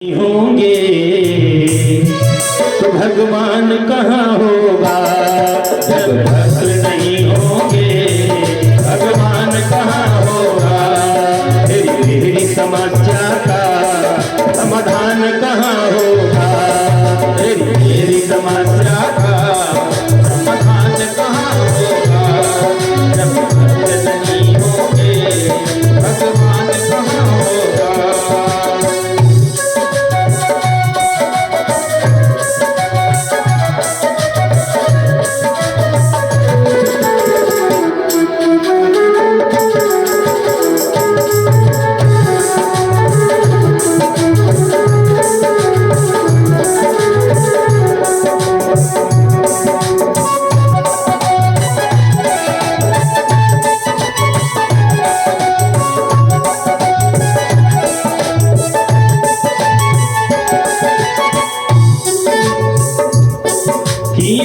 होंगे तो भगवान कहाँ होगा। जब भक्त नहीं होंगे भगवान कहाँ होगा। तेरी समस्या का समाधान कहाँ होगा। तेरी समस्या का समाधान कहाँ होगा। जब भक्त नहीं होंगे भगवान कहाँ होगा।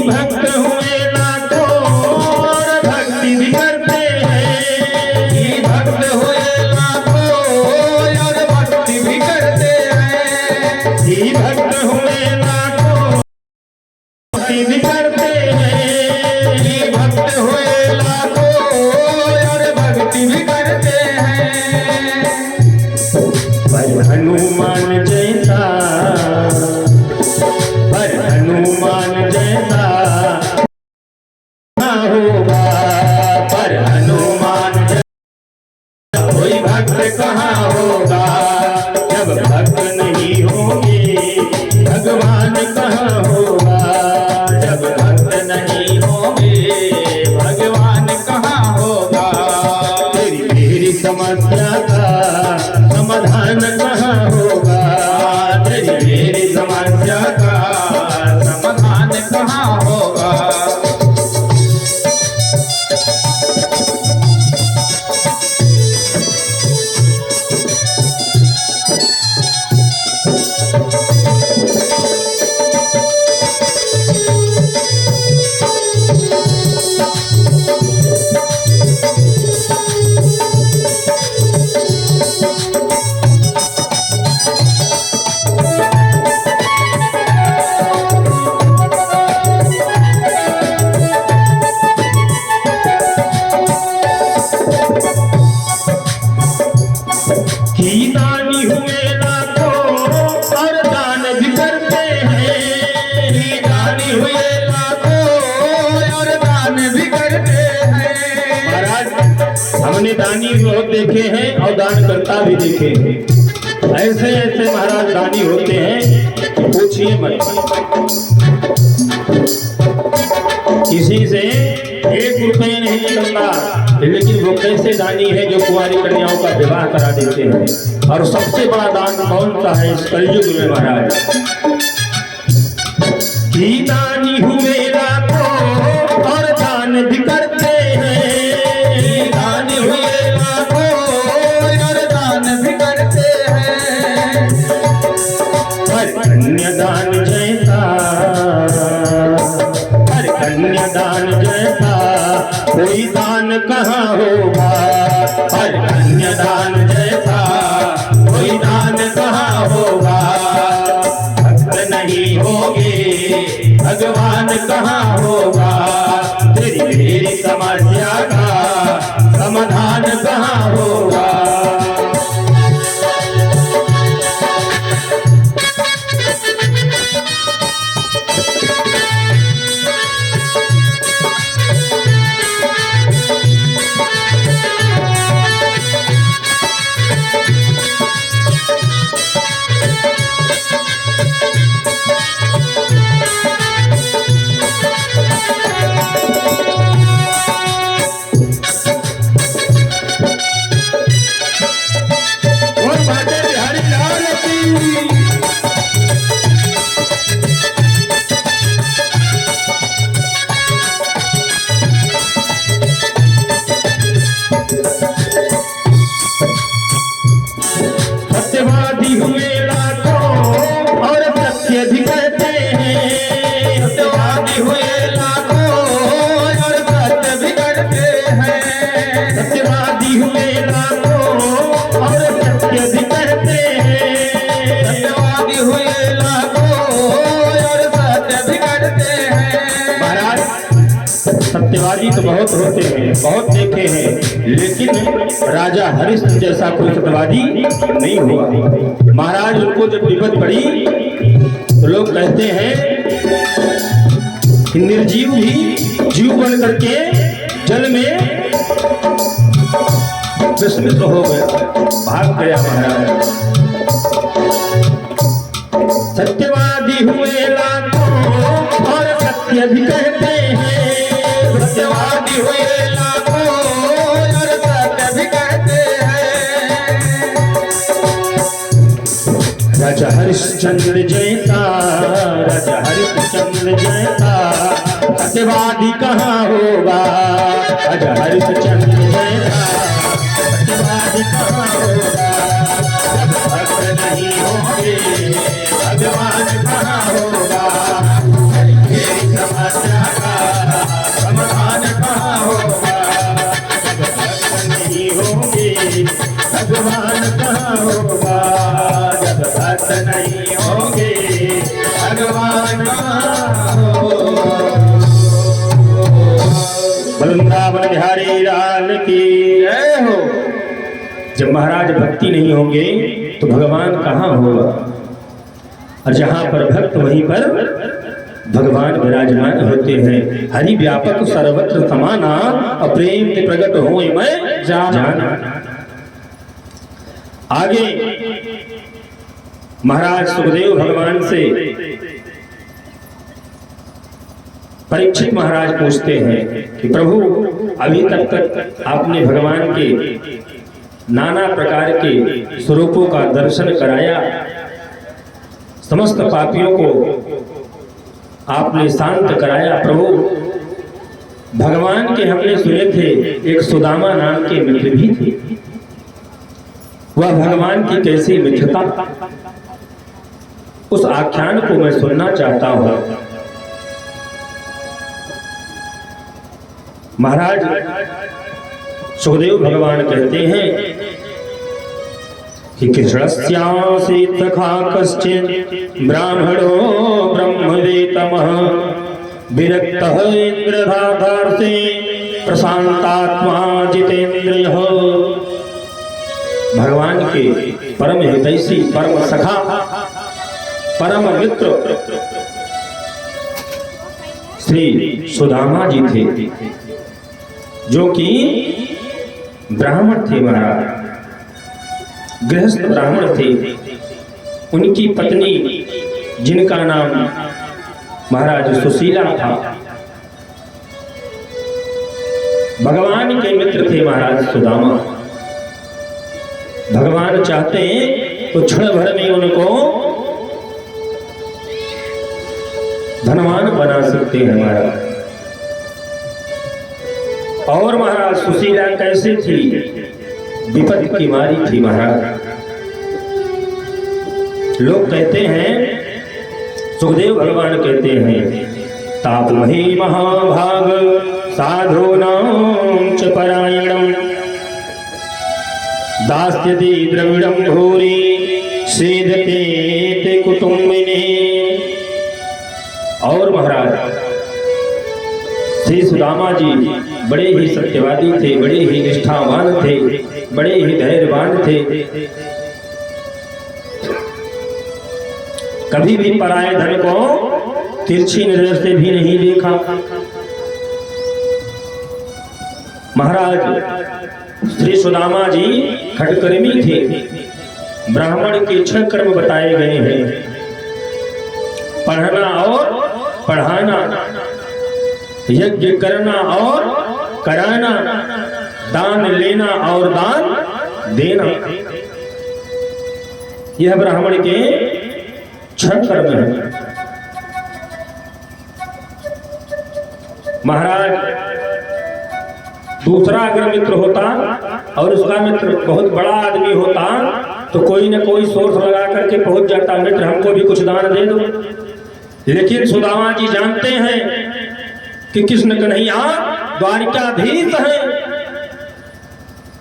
भक्त हुए लाखों और भक्ति भी करते हैं। भक्त हुए लाखों और भक्ति भी करते हैं। भक्त हुए लाखों भक्ति भी करते हैं। भक्त हुए लाखों और भक्ति भी करते हैं। पर हनुमान जैसा होगा। पर हनुमान कोई भक्त कहाँ होगा। जब भक्त नहीं होंगे भगवान कहाँ होगा। जब भक्त नहीं होंगे भगवान कहाँ होगा। तेरी समस्या का समाधान कहाँ होगा। तेरी समस्या का समाधान कहाँ होगा। दानी हुए लाखों और दान भी करते हैं। दानी हुए लाखों और दान भी करते हैं। महाराज हमने दानी बहुत देखे हैं और दान करता भी देखे हैं। ऐसे ऐसे महाराज दानी होते हैं पूछिए मत। किसी से 1 रुपये नहीं निकलता, लेकिन वो कैसे दानी है जो कुंवारी कन्याओं का विवाह करा देते हैं। और सबसे बड़ा दान कौन सा है इस कलयुग में महाराज। दानी हुए लाखों और दान भी करते हैं। दानी हुए लाखों और दान भी करते हैं। पर कन्यादान जैसा कन्यादान जैसा कोई दान कहाँ होगा। हर कन्यादान जैसा कोई दान कहाँ होगा। भक्त नहीं होंगे भगवान कहाँ होगा। तेरी समस्या का समाधान कहाँ होगा। सत्यवादी हुए लाखों और सत्य भी करते हैं। महाराज सत्यवादी तो बहुत होते हैं, बहुत देखे हैं, लेकिन राजा हरिश्चंद्र जैसा कोई सत्यवादी नहीं हुआ। महाराज उनको जब विपद पड़ी तो लोग कहते हैं कि निर्जीव भी जीव बन करके जल में विस्मित हो गया, भाग गया। महाराज सत्यवादी हुए लाखों और सत्य भी कहते हैं। सत्यवादी हुए लाखों और सत्य भी कहते हैं। राजा हरिश्चंद्र जैसा, राजा हरिश्चंद्र जैसा सत्यवादी कहाँ होगा। राजा हरिश्चंद्र जैसा सत्यवादी कहाँ होगा। भक्त नहीं होंगे भगवान कहाँ होगा। मेरी समस्या का समाधान कहाँ होगा। भक्त नहीं होंगे भगवान कहाँ होगा। जब भक्त नहीं होंगे भगवान कहाँ होगा। वृंदावन बिहारी लाल की जय हो। जब महाराज भक्ति नहीं होंगे तो भगवान कहाँ होगा। और जहाँ पर भक्त वहीं पर भगवान विराजमान होते हैं। हरि व्यापक सर्वत्र समाना अप्रेम ते प्रकट हो मैं जाना। आगे महाराज सुखदेव भगवान से परीक्षित महाराज पूछते हैं कि प्रभु अभी तक आपने भगवान के नाना प्रकार के स्वरूपों का दर्शन कराया, समस्त पापियों को आपने शांत कराया। प्रभु भगवान के हमने सुने थे एक सुदामा नाम के मित्र भी थे, वह भगवान की कैसी मित्रता, उस आख्यान को मैं सुनना चाहता हूं। महाराज सुखदेव भगवान कहते हैं कि कृष्णस्यासीत् सखा कश्चित् ब्राह्मणो ब्रह्मवेत्तमः विरक्तः इंद्रधातार्थे प्रशांतात्मा जितेन्द्रियः। भगवान के परम हितैषी, परम सखा, परम मित्र श्री सुदामा जी थे, जो कि ब्राह्मण थे। महाराज गृहस्थ ब्राह्मण थे। उनकी पत्नी जिनका नाम महाराज सुशीला था, भगवान के मित्र थे महाराज सुदामा। भगवान चाहते तो क्षण भर में उनको धनवान बना सकते हैं महाराज। और महाराज सुशीला कैसे थी, विपत्ति की मारी थी महाराज। लोग कहते हैं, सुखदेव भगवान कहते हैं, तापमहि महाभाग साधूनां च परायणं दास्यति द्रविडं भूरि सीदते ते कुटुम्बिने। और महाराज श्री सुदामा जी बड़े ही सत्यवादी थे, बड़े ही निष्ठावान थे, बड़े ही धैर्यवान थे। कभी भी पराये धन को तिरछी नजर से भी नहीं देखा। महाराज श्री सुदामा जी खटकर्मी थे। ब्राह्मण के 6 कर्म बताए गए हैं, पढ़ना और पढ़ाना, यज्ञ करना और कराना, दान लेना और दान देना। यह ब्राह्मण के 6 कर्म हैं। महाराज दूसरा अगर मित्र होता और उसका मित्र बहुत बड़ा आदमी होता तो कोई न कोई सोर्स लगा करके पहुंच जाता, मित्र हमको भी कुछ दान दे दो। लेकिन सुदामा जी जानते हैं कि कृष्ण कन्हैया द्वारिकाधीश है,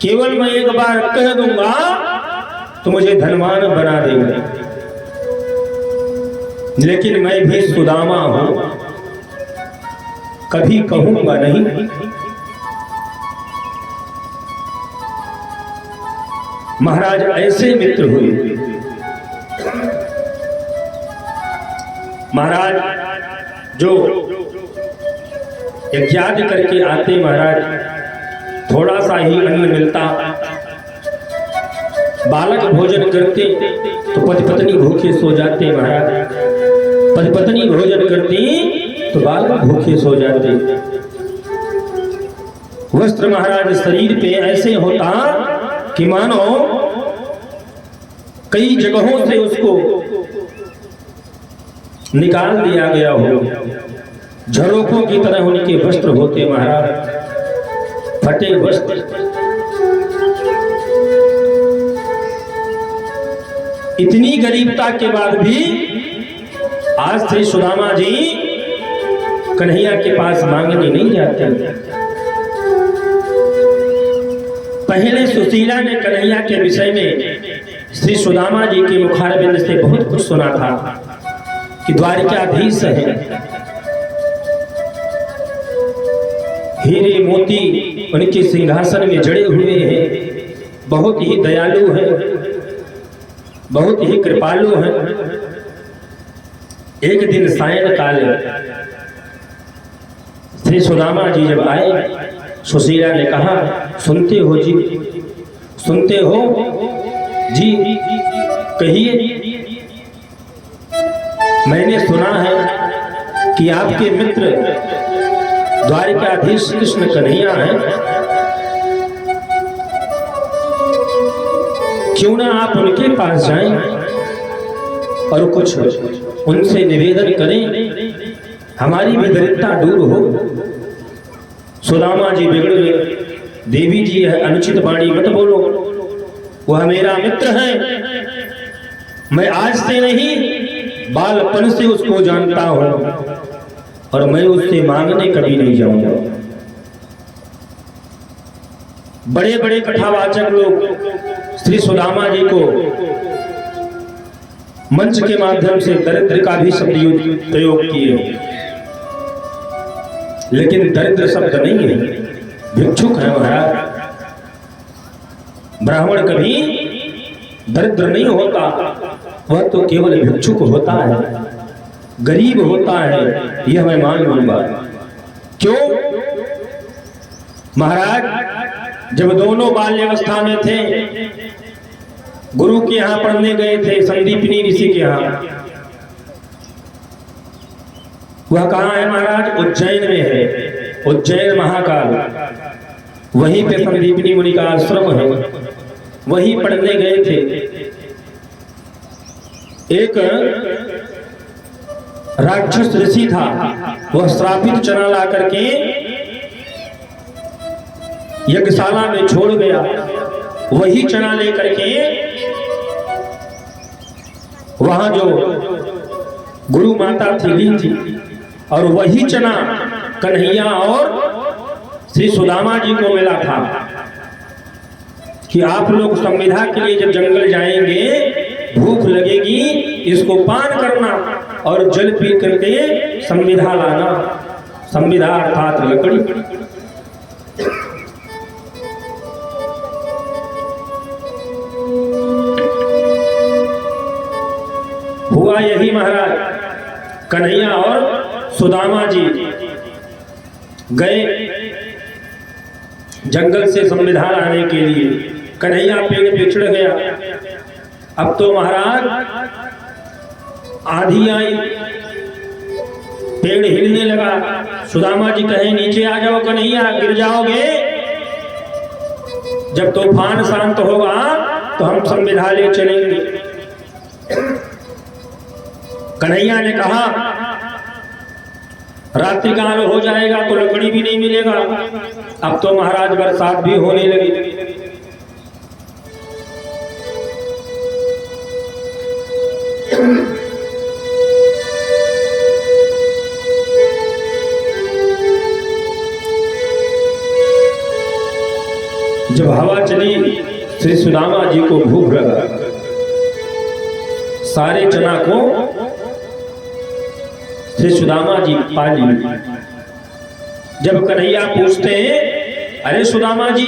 केवल मैं एक बार कह दूंगा तो मुझे धनवान बना देगा। लेकिन मैं भी सुदामा हूं, कभी कहूंगा नहीं। महाराज ऐसे मित्र हुए। महाराज जो यज्ञ करके आते, महाराज थोड़ा सा ही अन्न मिलता, बालक भोजन करते तो पति पत्नी भूखे सो जाते। महाराज पति पत्नी भोजन करती तो बालक भूखे सो जाते। वस्त्र महाराज शरीर पे ऐसे होता कि मानो कई जगहों से उसको निकाल दिया गया हो। झरोखों की तरह उनके वस्त्र होते महाराज, फटे वस्त्र। इतनी गरीबता के बाद भी आज श्री सुदामा जी कन्हैया के पास मांगने नहीं जाते। पहले सुशीला ने कन्हैया के विषय में श्री सुदामा जी के मुखारबिंद से बहुत कुछ सुना था कि द्वारिकाधीश है, हीरे मोती उनके सिंहासन में जड़े हुए हैं, बहुत ही दयालु है, बहुत ही कृपालु है। एक दिन सायंकाल श्री सुदामा जी जब आए, सुशीला ने कहा, सुनते हो जी, सुनते हो जी, कहिए। मैंने सुना है कि आपके मित्र द्वारिकाधीश कृष्ण कन्हैया हैं, क्यों ना आप उनके पास जाएं और कुछ उनसे निवेदन करें, हमारी भी दरिद्रता दूर हो। सुदामा जी बिगड़ गए। देवी जी है, अनुचित वाणी मत बोलो, वह मेरा मित्र है, मैं आज से नहीं बालपन से उसको जानता हूं और मैं उससे मांगने कभी नहीं जाऊंगा। बड़े बड़े कथावाचक लोग श्री सुदामा जी को मंच के माध्यम से दरिद्र का भी शब्द प्रयोग किए, लेकिन दरिद्र शब्द नहीं है, भिक्षुक है महाराज। ब्राह्मण कभी दरिद्र नहीं होता, वह तो केवल भिक्षुक होता है, गरीब होता है, यह मैं मान लूंगा। क्यों महाराज, जब दोनों बाल्यावस्था में थे, गुरु के यहां पढ़ने गए थे, संदीपनी ऋषि के यहां। वह कहां है महाराज? उज्जैन में है, उज्जैन महाकाल, वहीं पे संदीपनी मुनि का आश्रम है, वहीं पढ़ने गए थे। एक राक्षस ऋषि था, वह श्रापित चना ला करके यज्ञशाला में छोड़ गया। वही चना लेकर के वहां जो गुरु माता थी ली थी, और वही चना कन्हैया और श्री सुदामा जी को मिला था कि आप लोग संविधा के लिए जब जंगल जाएंगे, भूख लगेगी, इसको पान करना और जल पी करके संविधा लाना। संविधा अर्थात लकड़ी। हुआ यही महाराज, कन्हैया और सुदामा जी गए जंगल से संविधा लाने के लिए। कन्हैया पेड़ पे चढ़ गया। अब तो महाराज आंधी आई, पेड़ हिलने लगा। सुदामा जी कहे, नीचे आ जाओ कन्हैया, गिर जाओगे। जब तूफान शांत होगा तो हम संविधा ले चलेंगे। कन्हैया ने कहा, रात्रि काल हो जाएगा तो लकड़ी भी नहीं मिलेगा। अब तो महाराज बरसात भी होने लगी। जब हवा चली, श्री सुदामा जी को भूख लगा। सारे चना को श्री सुदामा जी पाली। जब कन्हैया पूछते हैं, अरे सुदामा जी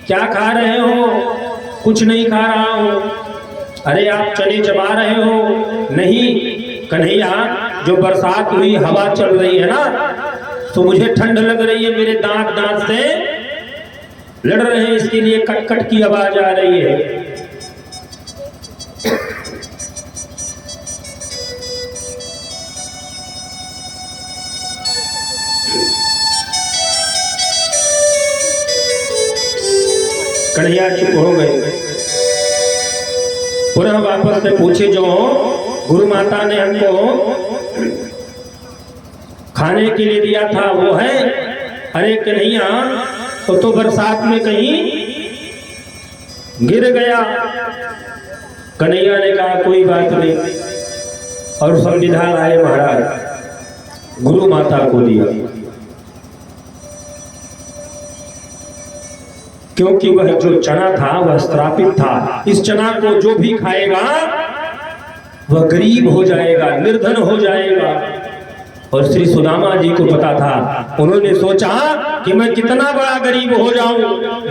क्या खा रहे हो? कुछ नहीं खा रहा हूं। अरे आप चने चबा रहे हो? नहीं कन्हैया, जो बरसात हुई हवा चल रही है ना, तो मुझे ठंड लग रही है, मेरे दांत दांत से लड़ रहे हैं, इसके लिए कट कट की आवाज आ रही है। कन्हैया चुप हो गए। पुनः वापस से पूछे, जो गुरु माता ने हमको खाने के लिए दिया था वो है? अरे कन्हैया, तो बरसात में कहीं गिर गया। कन्हैया ने कहा कोई बात नहीं, और संविधान आए महाराज गुरु माता को दिया, क्योंकि वह जो चना था वह श्रापित था। इस चना को जो भी खाएगा वह गरीब हो जाएगा, निर्धन हो जाएगा। और श्री सुदामा जी को पता था। उन्होंने सोचा कि मैं कितना बड़ा गरीब हो जाऊं,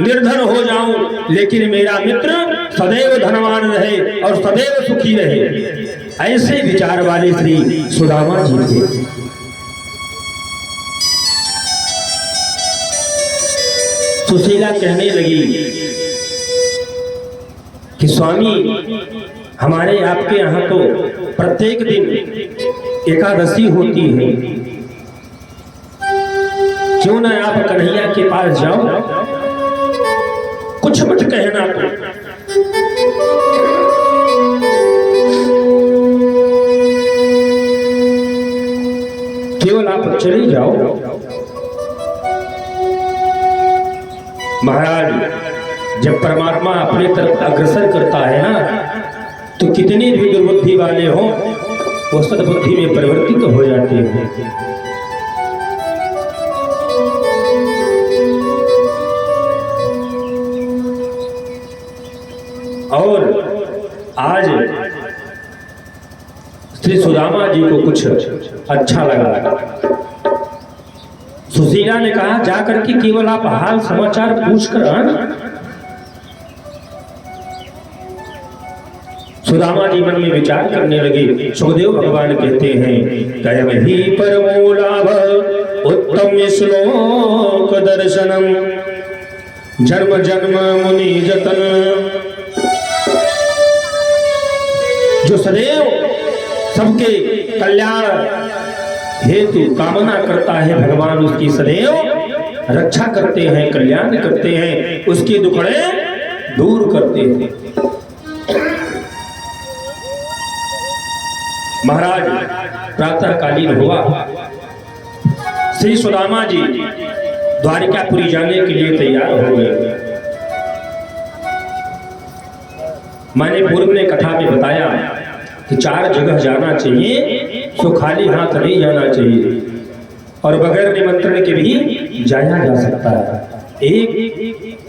निर्धन हो जाऊं, लेकिन मेरा मित्र सदैव धनवान रहे और सदैव सुखी रहे। ऐसे विचार वाले श्री सुदामा जी थे। सुशीला कहने लगी कि स्वामी, हमारे आपके यहाँ तो प्रत्येक दिन एकादशी होती है, क्यों ना आप कन्हैया के पास जाओ, कुछ मत कहना तो। केवल आप चले जाओ। महाराज, जब परमात्मा अपने तरफ अग्रसर करता है ना, तो कितनी भी दुर्बुद्धि वाले हों वो सद्बुद्धि में परिवर्तित हो जाते हैं। और आज श्री सुदामा जी को कुछ अच्छा लगा। सुशीला ने कहा, जाकर के केवल आप हाल समाचार पूछकर आना। सुदामा जी मन में विचार करने लगे। सुखदेव भगवान कहते हैं, कयमहि परमो लाभ उत्तम श्लोक दर्शनम जन्म जन्म मुनि जतन। जो सदैव सबके कल्याण हेतु कामना करता है, भगवान उसकी सदैव रक्षा करते हैं, कल्याण करते हैं, उसके दुखड़े दूर करते हैं। महाराज, प्रातः कालीन हुआ। श्री सुदामा जी द्वारिकापुरी जाने के लिए तैयार हो गए। मैंने पूर्व में कथा में बताया कि 4 जगह जाना चाहिए, तो खाली हाथ नहीं जाना चाहिए, और बगैर निमंत्रण के भी जाया जा सकता है। एक,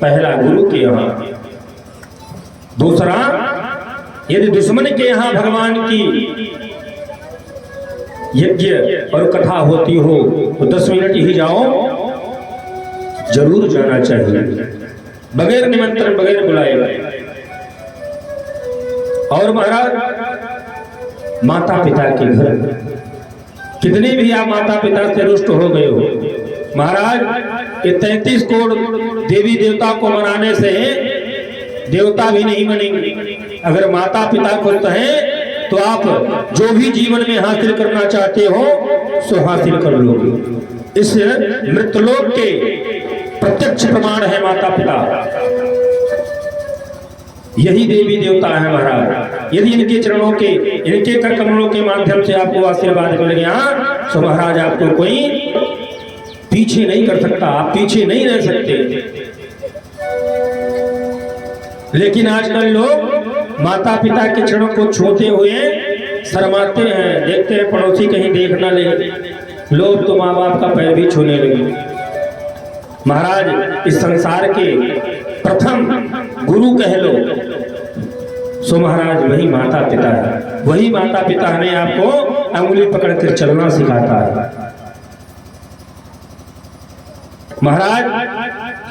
पहला गुरु के यहाँ, दूसरा यदि दुश्मन के यहाँ भगवान की यज्ञ और कथा होती हो तो 10 मिनट ही जाओ, जरूर जाना चाहिए, बगैर निमंत्रण, बगैर बुलाए। और महाराज, माता पिता के घर, कितने भी आप माता पिता से रुष्ट हो गए हो, महाराज ये 33 करोड़ देवी देवता को मनाने से देवता भी नहीं बनेंगे। अगर माता पिता खुश हैं तो आप जो भी जीवन में हासिल करना चाहते हो सो हासिल कर लोगे। इस मृतलोक के प्रत्यक्ष प्रमाण है माता पिता, यही देवी देवता है महाराज। यदि इनके चरणों के, इनके कर कमलों के माध्यम से आपको आशीर्वाद मिल गया तो महाराज आपको कोई पीछे नहीं कर सकता, आप पीछे नहीं रह सकते। लेकिन आजकल लोग माता पिता के चरणों को छूते हुए शर्माते हैं, देखते हैं पड़ोसी कहीं देख ना ले, लोग तो माँ बाप का पैर भी छूने लगे। महाराज, इस संसार के प्रथम गुरु कह लो सो महाराज वही माता पिता है, वही माता पिता हमें आपको अंगुली पकड़कर चलना सिखाता है। महाराज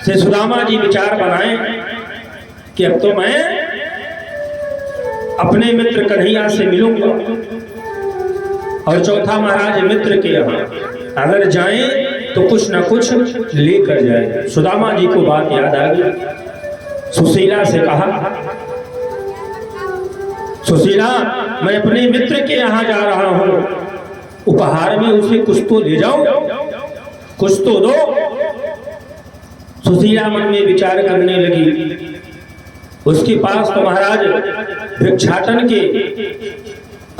से सुदामा जी विचार बनाए कि अब तो मैं अपने मित्र कन्हैया से मिलूंगा, और चौथा महाराज मित्र के यहाँ अगर जाएं तो कुछ ना कुछ लेकर जाए। सुदामा जी को बात याद आ गई। सुशीला से कहा, सुशीला मैं अपने मित्र के यहाँ जा रहा हूं, उपहार में उसे कुछ तो ले जाओ, कुछ तो दो। सुशीला मन में विचार करने लगी। उसके पास तो महाराज भिक्षाटन के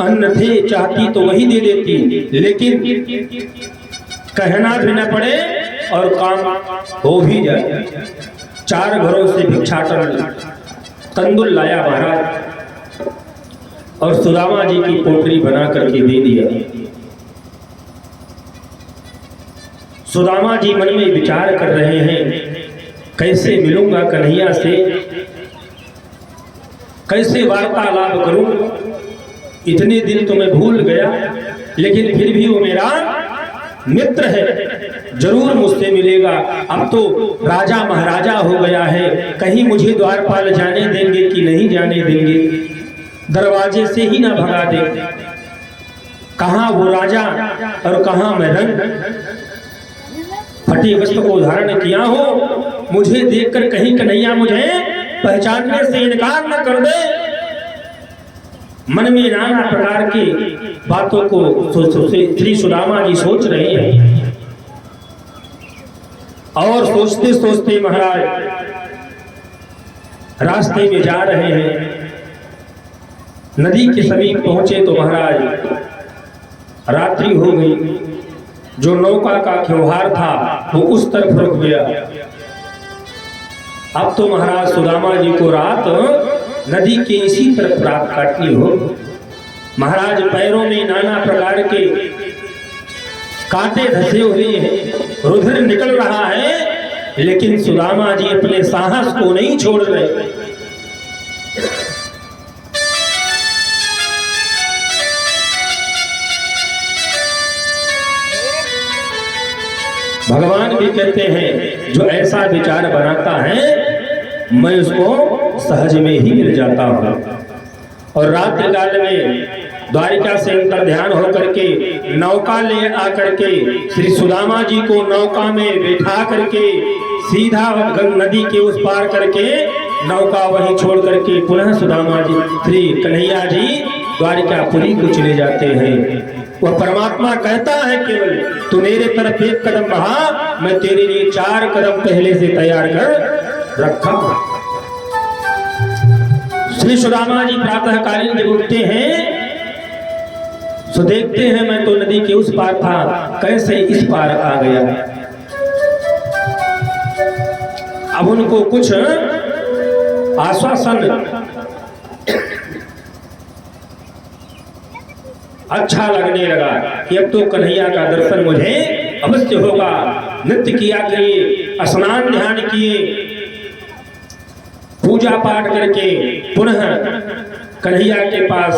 अन्न थे, चाहती तो वही दे देती, लेकिन कहना भी न पड़े और काम हो भी जाए। 4 घरों से भिक्षाटन तंदुल लाया महाराज और सुदामा जी की पोटली बना करके दे दिया। सुदामा जी मन में विचार कर रहे हैं, कैसे मिलूंगा कन्हैया से, कैसे वार्तालाप करूं। इतने दिन तो मैं भूल गया, लेकिन फिर भी वो मेरा मित्र है, जरूर मुझसे मिलेगा। अब तो राजा महाराजा हो गया है, कहीं मुझे द्वारपाल जाने देंगे कि नहीं जाने देंगे, दरवाजे से ही ना भगा दे। कहां वो राजा और कहां मैं रंग, फटे वस्त्र को धारण किया हो, मुझे देखकर कहीं कन्हैया मुझे पहचानने से इनकार न कर दे। मन में नाना प्रकार की बातों को श्री सुदामा जी सोच रहे हैं, और सोचते सोचते महाराज रास्ते में जा रहे हैं। नदी के समीप पहुंचे तो महाराज रात्रि हो गई। जो नौका का त्योहार था वो उस तरफ रुक गया। अब तो महाराज सुदामा जी को रात नदी के इसी तरफ रात काटनी हो। महाराज पैरों में नाना प्रकार के कांटे धसे हुए हैं, रुधिर निकल रहा है, लेकिन सुदामा जी अपने साहस को नहीं छोड़ रहे। भगवान भी कहते हैं जो ऐसा विचार बनाता है मैं उसको सहज में ही मिल जाता हूँ। और रात्रि काल में द्वारिका से अंतर ध्यान होकर के नौका ले आकर के श्री सुदामा जी को नौका में बैठा करके सीधा नदी के उस पार करके नौका वहीं छोड़ करके पुनः सुदामा जी श्री कन्हैया जी द्वारिकापुरी को चले जाते हैं। वह परमात्मा कहता है केवल तू मेरे तरफ 1 कदम बढ़ा, मैं तेरे लिए 4 कदम पहले से तैयार कर रखा। श्री सुदामा जी प्रातःकालीन जब उठते हैं तो देखते हैं मैं तो नदी के उस पार था, कैसे इस पार आ गया। अब उनको कुछ आश्वासन अच्छा लगने लगा कि अब तो कन्हैया का दर्शन मुझे अवश्य होगा। नृत्य किया किए, स्नान ध्यान किए, पूजा पाठ करके पुनः कन्हैया के पास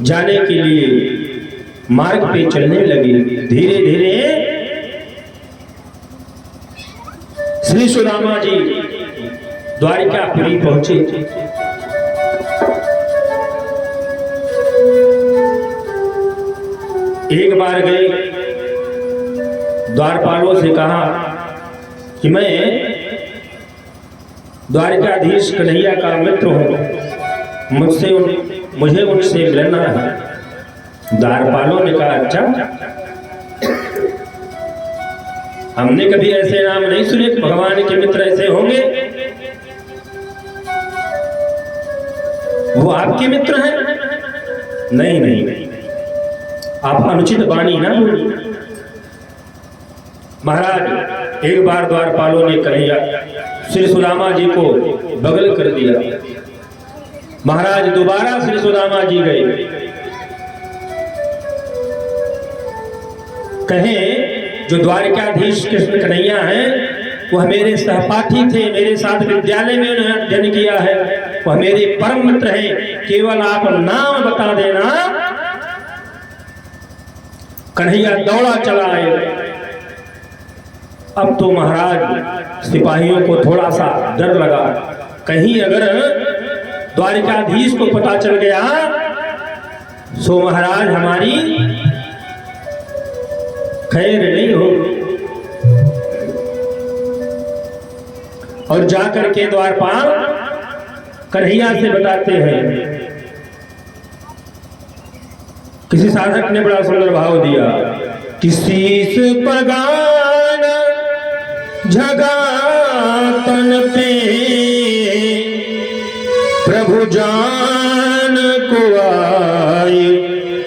जाने के लिए मार्ग पे चलने लगे। धीरे धीरे श्री सुदामा जी द्वारिकापुरी पहुंचे। एक बार गए, द्वारपालों से कहा कि मैं द्वारिकाधीश कन्हैया का मित्र हूं, मुझे उनसे मिलना है। द्वारपालों ने कहा अच्छा, हमने कभी ऐसे नाम नहीं सुने, भगवान के मित्र ऐसे होंगे, वो आपके मित्र हैं? नहीं नहीं, आप अनुचित वाणी ना बोलिए। महाराज एक बार द्वारपालों ने कन्हैया श्री सुदामा जी को बगल कर दिया। महाराज दोबारा श्री सुदामा जी गए, कहें जो द्वारिकाधीश कृष्ण कन्हैया हैं वह मेरे सहपाठी थे, मेरे साथ विद्यालय में उन्होंने अध्ययन किया है, वह मेरे परम मित्र हैं, केवल आप नाम बता देना। कन्हैया दौड़ा चला आए। अब तो महाराज सिपाहियों को थोड़ा सा डर लगा, कहीं अगर द्वारिकाधीश को पता चल गया सो महाराज हमारी खैर नहीं हो। और जाकर के द्वारपाल कन्हैया से बताते हैं। किसी साधक ने बड़ा सुंदर भाव दिया, किसी से पगान जगातन पे प्रभु जान को आए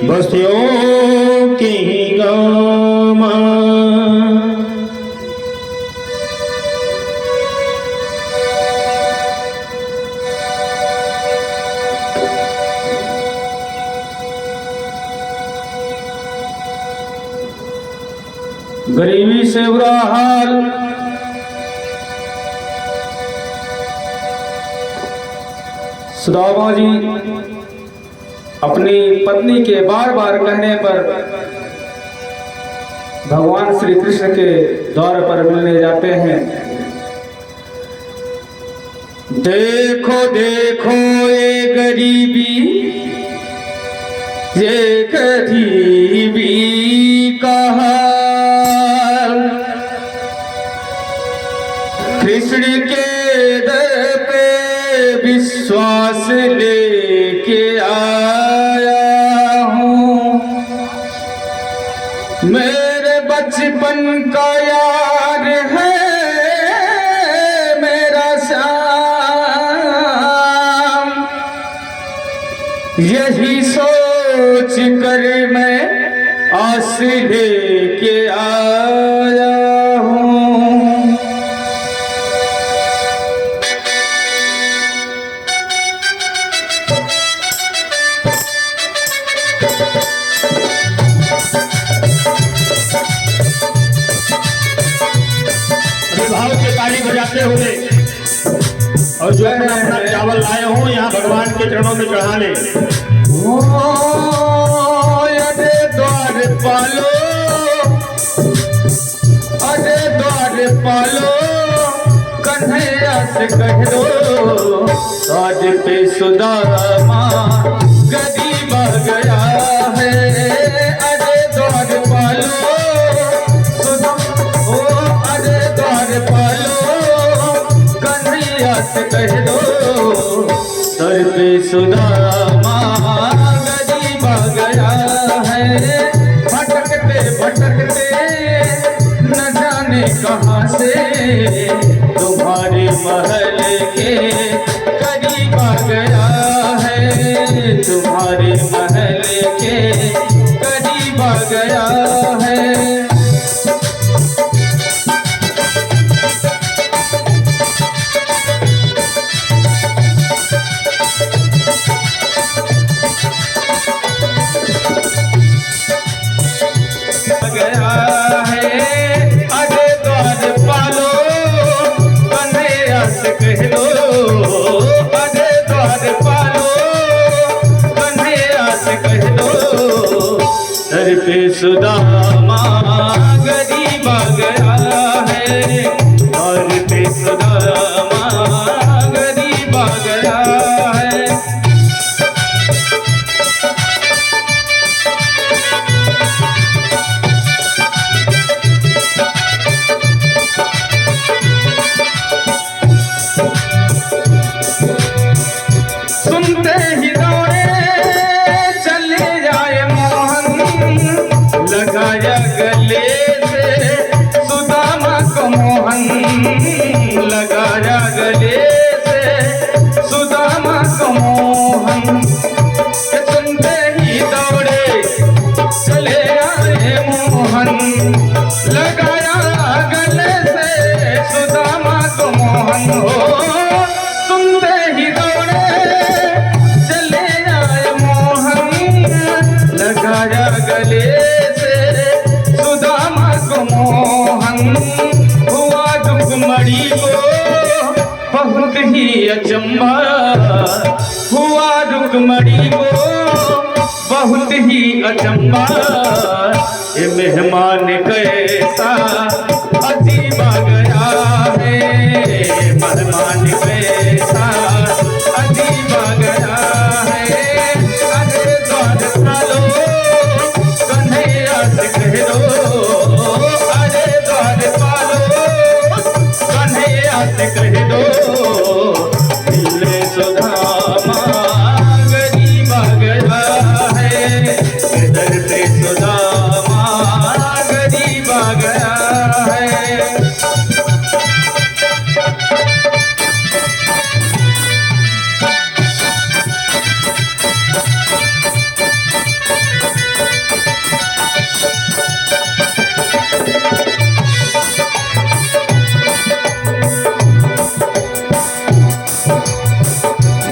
बस्यो की गामा। गरीबी से बुरा हाल, सुदामा जी अपनी पत्नी के बार बार कहने पर भगवान श्री कृष्ण के द्वार पर मिलने जाते हैं। देखो देखो ये गरीबी, ये गरीबी का हाल, कृष्ण के दर पे विश्वास लेके आया हूँ। मेरे बचपन का यार है मेरा श्याम, यही सोच कर मैं आस लेके आया हूँ। अभिभाव के ताली बजाते हुए और जो अपना चावल लाए हो यहाँ भगवान के चरणों में चढ़ा ले। अरे द्वार पालो, अरे द्वार पालो, कन्हैया से कह दो आज पे सुदामा गरीब आ गया है। अरे द्वार पालो सुदामा, ओ अरे द्वार पालो, कन्हैया से कह दो दर पे सुदामा गरीब आ गया है। भटकते भटकते न जाने कहाँ से तुम्हारे महल के करीब आ गया है, तुम्हारे महल के करीब आ गया है। दर पे सुदामा गरीब आ गया है, दर पे सुदामा गरीब आ गया है। सुनते ही दौड़े चले जाए मोहन, लगाया गले से सुदामा को मोहन, लगाया गले से सुदामा को मोहन। सुनते ही दौड़े चले आए मोहन, लगाया गले से सुदामा को मोहन। हो सुनते ही दौड़े चले आए मोहन, लगाया गले मोहन। हुआ दुख मड़ी को बहुत ही अचंभा, हुआ रुक्मणी को बहुत ही अचंबा, ये मेहमान कैसा अजीब आ गया है, मेहमान कैसा अजीब आ गया है। अरे द्वार पालो कन्हैया से कह दो, अरे द्वार पालो कन्हैया से कह दो, दिल सुदामा गरीब आ गया है, इधर से सुदामा गरीब आ गया है।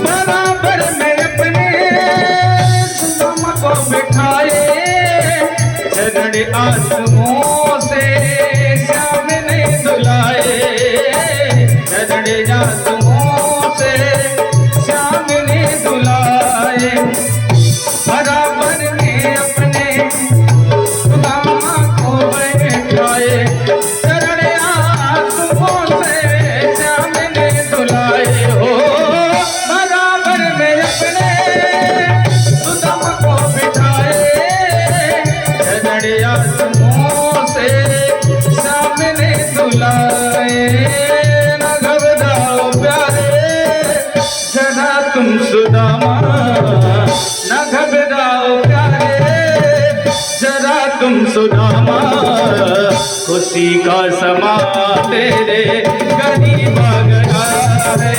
बराबर में अपने सुदामा को बिठाए, चरण आंसुओं से श्याम ने धुलाए, चरण आंसुओं से श्याम ने धुलाए। बराबर में अपने सुदामा को बैठाए, चरण आंसुओं से श्याम ने धुलाए हो। बराबर में अपने सुदामा को बिठाए, चरण आंसुओं से श्याम ने धुलाए। न घबराओ प्यारे जरा तुम सुदामा, न घबराओ प्यारे जरा तुम सुदामा, खुशी का समा तेरे करीब आ गया है।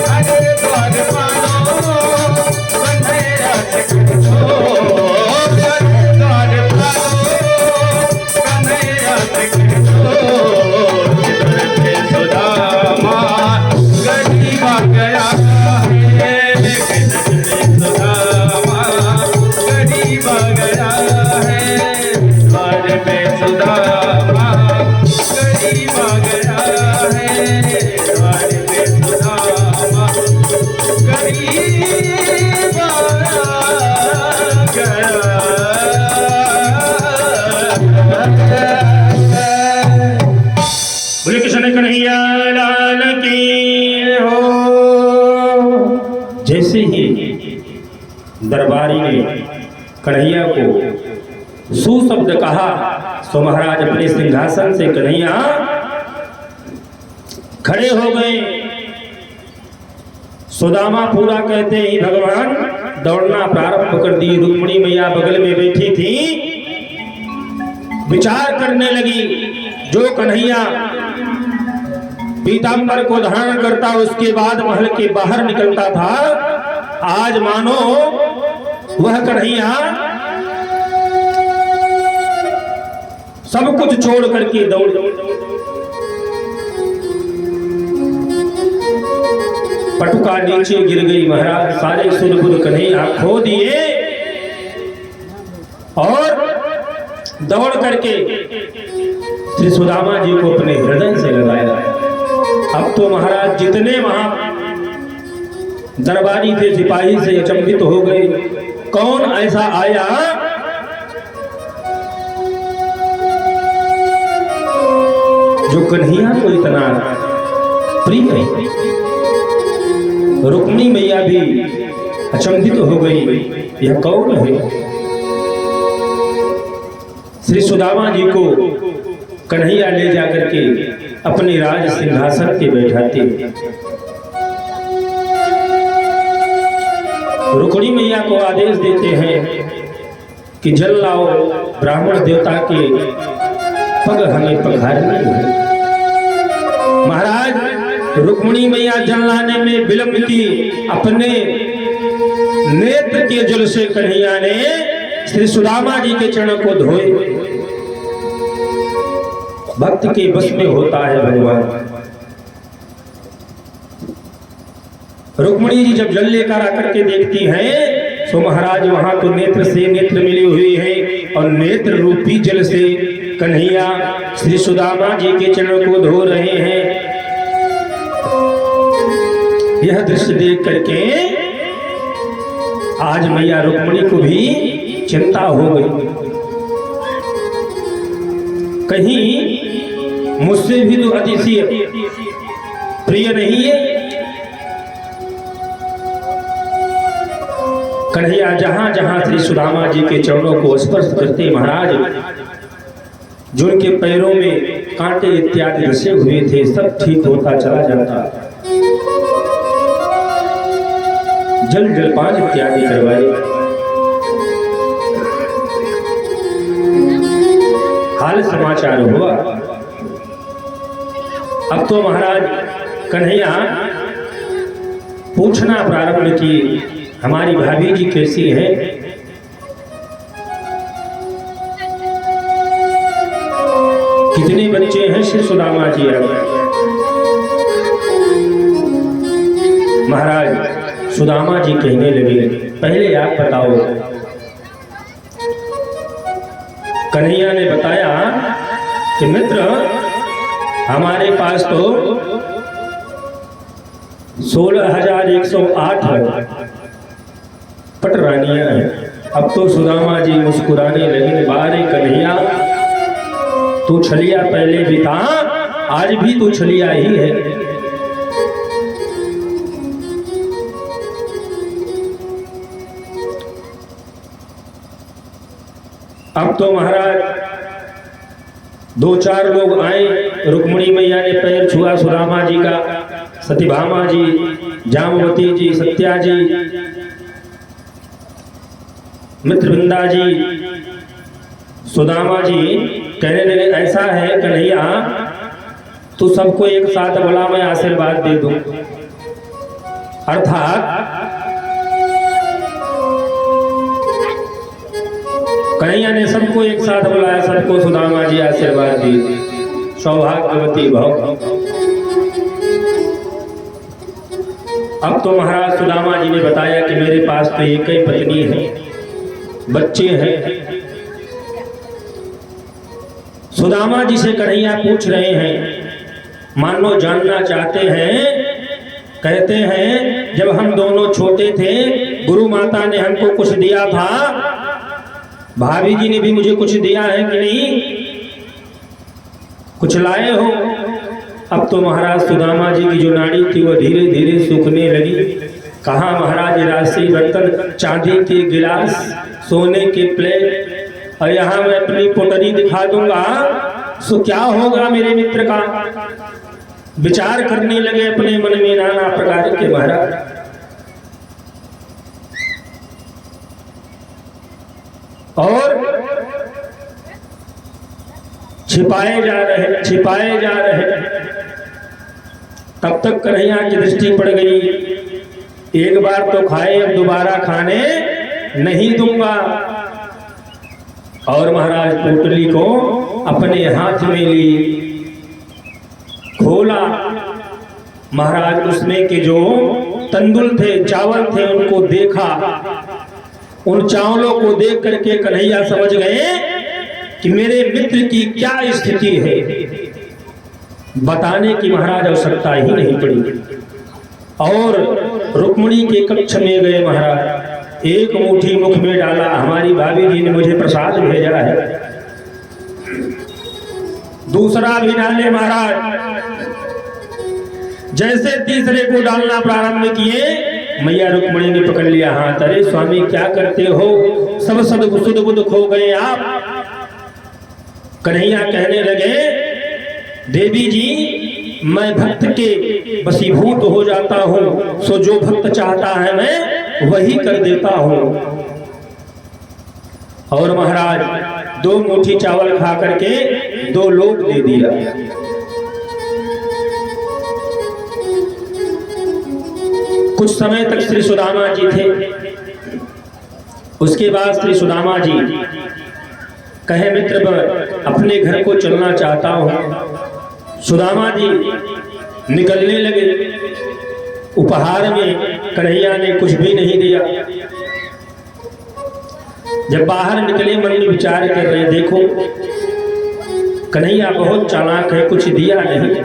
अरे द्वार पालो कन्हैया से कह दो, अरे द्वार पालो कन्हैया से कह दो, इधर से सुदामा गरीब आ गया है, इधर से सुदामा गरीब आ गया है, द्वार पे सुदामा गरीब आ गया है, द्वार पे सुदामा गरीब आ गया है। बोले कृष्ण कन्हैया लाल की हो। जैसे ही दरबारी ने कन्हैया को सुशब्द कहा तो महाराज अपने सिंहासन से कन्हैया खड़े हो गए। सुदामा पूरा कहते ही भगवान दौड़ना प्रारंभ कर दिए। रुक्मिणी मैया बगल में बैठी थी, विचार करने लगी। जो कन्हैया पीतांबर को धारण करता उसके बाद महल के बाहर निकलता था, आज मानो वह कन्हैया सब कुछ छोड़ करके दौड़ पटुका नीचे गिर गई। महाराज सारे सुरबुर कन्हैया खो दिए और दौड़ करके श्री सुदामा जी को अपने हृदय से लगाया। अब तो महाराज जितने वहां दरबारी थे सिपाही से अचंभित हो गए, कौन ऐसा आया जो कन्हैया को इतना प्रिय है। रुक्मिणी मैया भी अचंभित हो गई, यह कौन है। श्री सुदामा जी को कन्हैया ले जाकर के अपने राज सिंहासन के बैठाते। रुक्मिणी मैया को आदेश देते हैं कि जल लाओ, ब्राह्मण देवता के पग हमें पखारनी है। महाराज रुक्मिणी मैया जल लाने में विलंब की। अपने नेत्र के जल से कन्हैया ने श्री सुदामा जी के चरणों को धोए। भक्त के बस में होता है भगवान। रुक्मिणी जी जब जल लेकर आकर के देखती हैं तो महाराज वहां तो नेत्र से नेत्र मिली हुई है और नेत्र रूपी जल से कन्हैया श्री सुदामा जी के चरणों को धो रहे हैं। यह दृश्य देख करके आज मैया रुक्मिणी को भी चिंता हो गई, कहीं मुझसे भी तो अतिशय प्रिय नहीं है। कन्हैया जहां जहां श्री सुदामा जी के चरणों को स्पर्श करते महाराज, जो उनके पैरों में कांटे इत्यादि धसे हुए थे सब ठीक होता चला जाता। जल जलपान इत्यादि करवाए, हाल समाचार हुआ। अब तो महाराज कन्हैया पूछना प्रारंभ किए, हमारी भाभी जी कैसी है? कितने बच्चे हैं श्री सुदामा जी? महाराज सुदामा जी कहने लगे, पहले आप बताओ। कन्हैया ने बताया कि मित्र, हमारे पास तो 16,108 पटरानियां हैं। अब तो सुदामा जी मुस्कुराने लगे, बारे कन्हैया तू छलिया पहले भी था, आज भी तू छलिया ही है। अब तो महाराज 2-4 लोग आए, रुक्मिणी मैया ने पैर छुआ सुदामा जी का, सत्यभामा जी, जामवती जी, सत्या जी, मित्रवृंदा जी, सुदामा जी कहने लगे, ऐसा है कन्हैया तू सबको एक साथ बोला, मैं आशीर्वाद दे दूं। अर्थात कन्हैया ने सबको एक साथ बुलाया, सबको सुदामा जी आशीर्वाद दी, सौभाग्यवती भव। अब तो महाराज सुदामा जी ने बताया कि मेरे पास तो एक ही पत्नी है, बच्चे हैं। सुदामा जी से कन्हैया पूछ रहे हैं, मानो जानना चाहते हैं। कहते हैं जब हम दोनों छोटे थे गुरु माता ने हमको कुछ दिया था, भाभी जी ने भी मुझे कुछ दिया है कि नहीं? कुछ लाए हो? अब तो महाराज सुदामा जी की जो नाड़ी थी वो धीरे धीरे सूखने लगी। कहा महाराज राशि बर्तन, चांदी के गिलास, सोने के प्लेट, और यहाँ मैं अपनी पोटरी दिखा दूंगा सो क्या होगा मेरे मित्र का? विचार करने लगे अपने मन में नाना प्रकार के महाराज। और छिपाए जा रहे। तब तक कन्हैया की दृष्टि पड़ गई, एक बार तो खाए अब दोबारा खाने नहीं दूंगा। और महाराज पोटली को अपने हाथ में ली, खोला। महाराज उसमें के जो तंदुल थे, चावल थे, उनको देखा। उन चावलों को देख करके कन्हैया समझ गए कि मेरे मित्र की क्या स्थिति है। बताने की महाराज आवश्यकता ही नहीं पड़ी। और रुक्मिणी के कक्ष में गए महाराज, एक मुट्ठी मुख में डाला, हमारी भाभी जी ने मुझे प्रसाद भेजा है। दूसरा भी डाले महाराज। जैसे तीसरे को डालना प्रारंभ किए, मैया रुक्मिणी ने पकड़ लिया हाथ। अरे स्वामी क्या करते हो, सब सुध बुध खो गए आप। कन्हैया कहने लगे, देवी जी मैं भक्त के वशीभूत हो जाता हूँ, सो जो भक्त चाहता है मैं वही कर देता हूँ। और महाराज 2 मुट्ठी चावल खा करके 2 लोट दे दिया। कुछ समय तक श्री सुदामा जी थे। उसके बाद श्री सुदामा जी कहे, मित्र अपने घर को चलना चाहता हूं। सुदामा जी निकलने लगे। उपहार में कन्हैया ने कुछ भी नहीं दिया। जब बाहर निकले मन में विचार कर रहे, देखो कन्हैया बहुत चालाक है, कुछ दिया नहीं।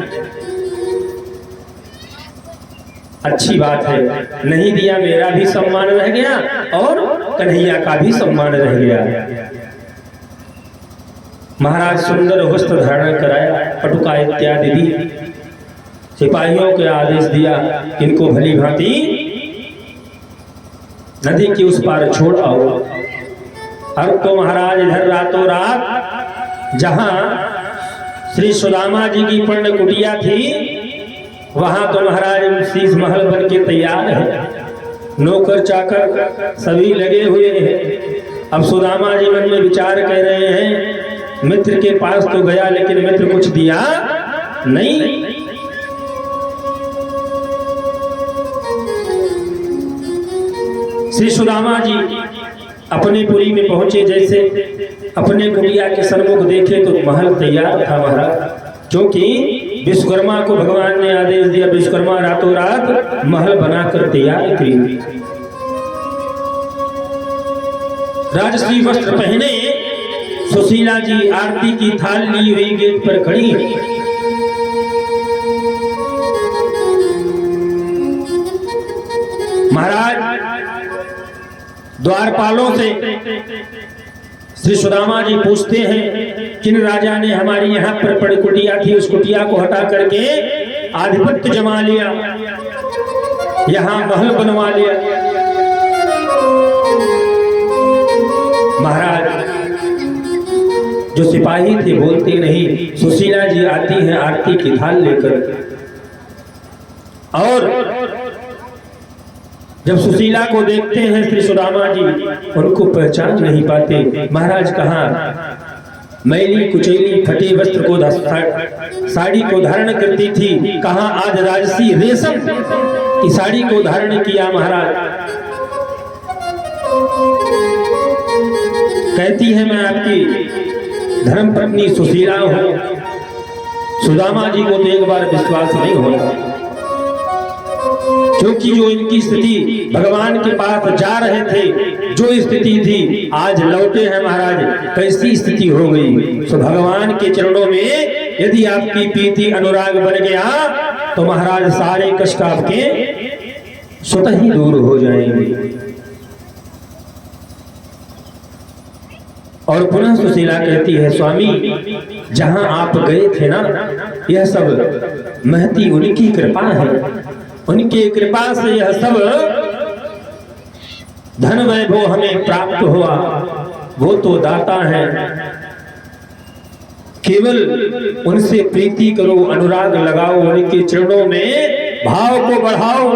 अच्छी बात है, नहीं दिया मेरा भी सम्मान रह गया और कन्हैया का भी सम्मान रह गया। महाराज सुंदर वस्त्र धारण कराया, पटुका इत्यादि दी, सिपाहियों को आदेश दिया इनको भली भांति नदी के उस पार छोड़ आओ। अब तो महाराज इधर रातों रात जहां श्री सुदामा जी की पर्ण कुटिया थी वहां तो महाराज शीश महल बन के तैयार है, नौकर चाकर सभी लगे हुए हैं। अब सुदामा जी मन में विचार कर रहे हैं, मित्र के पास तो गया लेकिन मित्र कुछ दिया नहीं। श्री सुदामा जी अपने पुरी में पहुंचे, जैसे अपने कुटिया के सन्मुख देखे तो महल तैयार था महाराज, क्योंकि विश्वकर्मा को भगवान ने आदेश दिया, विश्वकर्मा रातों रात महल बनाकर तैयार किए। राजश्री वस्त्र पहने सुशीला जी आरती की थाल ली हुई गेट पर खड़ी है। महाराज द्वारपालों से श्री सुदामा जी पूछते हैं, किन राजा ने हमारी यहाँ पर पड़ी कुटिया थी उस कुटिया को हटा करके आधिपत्य जमा लिया, यहाँ महल बनवा लिया। महाराज जो सिपाही थे बोलते नहीं, सुशीला जी आती हैं आरती की थाल लेकर, और जब सुशीला को देखते हैं श्री सुदामा जी उनको पहचान नहीं पाते। महाराज कहाँ मैली कुचैली फटे वस्त्र को साड़ी को धारण करती थी, कहाँ आज राजसी रेशम की साड़ी को धारण किया। महाराज कहती है मैं आपकी धर्म पत्नी सुशीला हूं। सुदामा जी को तो एक बार विश्वास नहीं होता, क्योंकि जो इनकी स्थिति भगवान के पास जा रहे थे जो स्थिति थी आज लौटे हैं महाराज, कैसी स्थिति हो गई। तो भगवान के चरणों में यदि आपकी प्रीति अनुराग बन गया तो महाराज सारे कष्ट आपके स्वतः ही दूर हो जाएंगे। और पुनः सुशीला कहती है, स्वामी जहां आप गए थे ना, यह सब महती उनकी कृपा है, उनकी कृपा से यह सब धन वैभव हमें प्राप्त हुआ। वो तो दाता है, केवल उनसे प्रीति करो, अनुराग लगाओ, उनके चरणों में भाव को बढ़ाओ।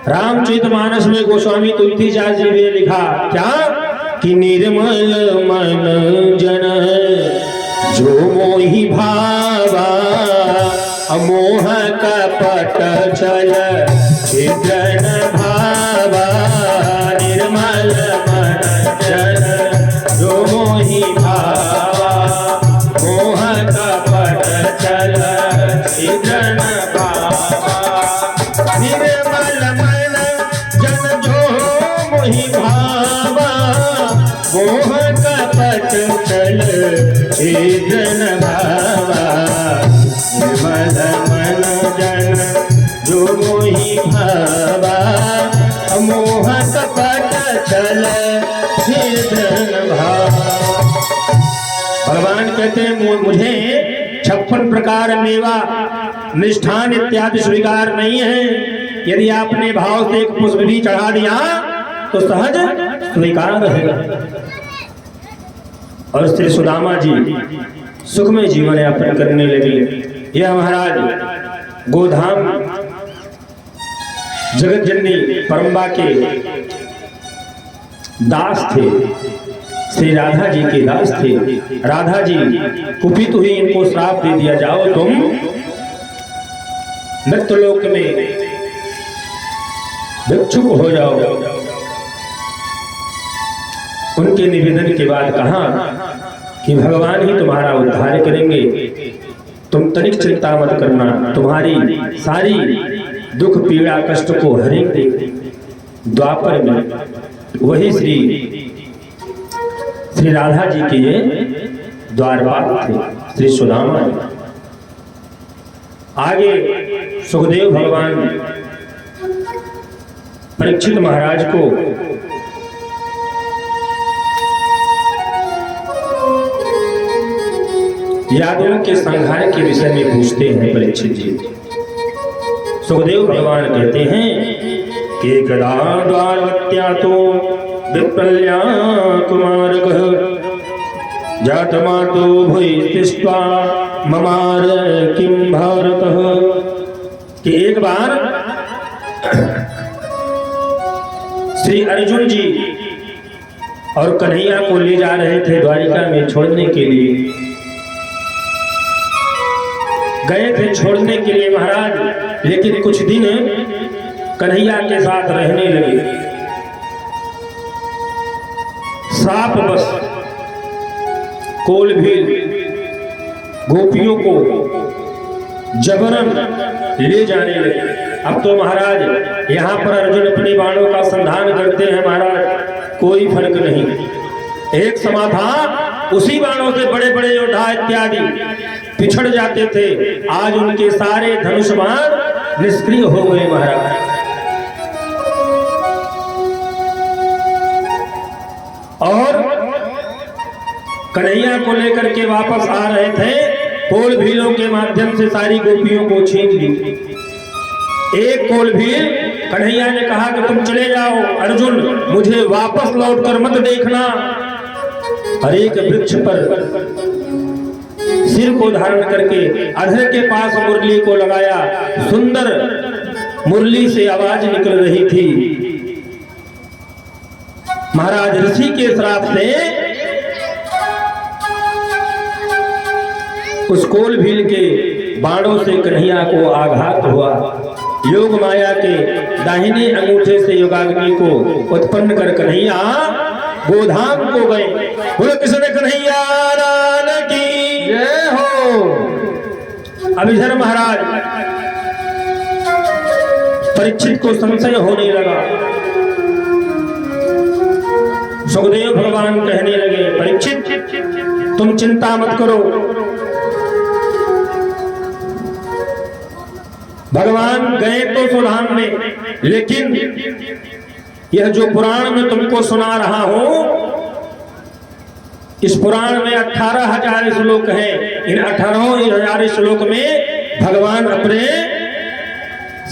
रामचरितमानस में गोस्वामी तुलसीदास जी ने लिखा क्या कि निर्मल मन जन जो मोहि भावा, अमोह कपट छल छिद्रन भावा। निर्मल मन जन जो मोहि भावा, मोह कपट छल छिद्रन भावा। निर्मल मन जन जो मोहि भावा, मोह कपट छल छिद्रन भावा। निर्मल मन जन जो मोहि भावा, मोह कपट छल छिद्रन भावा। भगवान कहते हैं मुझे 56 प्रकार मेवा निष्ठान इत्यादि स्वीकार नहीं है, यदि आपने भाव से एक पुष्प भी चढ़ा दिया तो सहज स्वीकार है। और श्री सुदामा जी सुखमय जीवन यापन करने लगे। यह महाराज गोधाम जगत जननी परम्बा के दास थे, श्री राधा जी के दास थे। राधा जी कुपित हुई, इनको श्राप दे दिया, जाओ तुम मृत्युलोक में भिक्षुक हो जाओ। उनके निवेदन के बाद कहा कि भगवान ही तुम्हारा उद्धार करेंगे, तुम तनिक चिंता मत करना, तुम्हारी सारी दुख पीड़ा कष्ट को हरेंगे। द्वापर में वही श्री राधा जी के ये द्वारपाल थे, श्री सुदामा। आगे सुखदेव भगवान परीक्षित महाराज को यादवों के संहार के विषय में पूछते हैं परीक्षित जी। सुखदेव भगवान कहते हैं कि कदा द्वारवत्या तो विप्रल्या कुमारकः जातमातो भूयिष्ठा ममार किम भारतः। कि एक बार श्री अर्जुन जी और कन्हैया को ले जा रहे थे द्वारिका में छोड़ने के लिए। गए थे छोड़ने के लिए महाराज, लेकिन कुछ दिन कन्हैया के साथ रहने लगे। श्राप बस कोलभील गोपियों को जबरन ले जाने लगे। अब तो महाराज यहाँ पर अर्जुन अपने बाणों का संधान करते हैं महाराज, कोई फर्क नहीं। एक समा था उसी बाणों से बड़े बड़े योद्धा इत्यादि पिछड़ जाते थे, आज उनके सारे धनुष बाण निष्क्रिय हो गए महाराज। और कन्हैया को लेकर के वापस आ रहे थे, कोल भीलों के माध्यम से सारी गोपियों को छीन ली। एक कोल भील कन्हैया ने कहा कि तुम चले जाओ अर्जुन, मुझे वापस लौटकर मत देखना। और एक वृक्ष पर सिर को धारण करके अधर के पास मुरली को लगाया। सुंदर मुरली से आवाज निकल रही थी। महाराज ऋषि के श्राप से उस कोल भील के बाणों से कन्हैया को आघात हुआ। योग माया के दाहिने अंगूठे से योगाग्नि को उत्पन्न कर कन्हैया गोधाम को गए। बोलो कृष्ण कन्हैया लाल की जय हो। अब इधर महाराज परीक्षित को संशय होने लगा। सुखदेव भगवान कहने लगे परीक्षित तुम चिंता मत करो, भगवान गए तो सुधाम में, लेकिन यह जो पुराण में तुमको सुना रहा हूं, इस पुराण में 18,000 श्लोक हैं। इन 18,000 श्लोक में भगवान अपने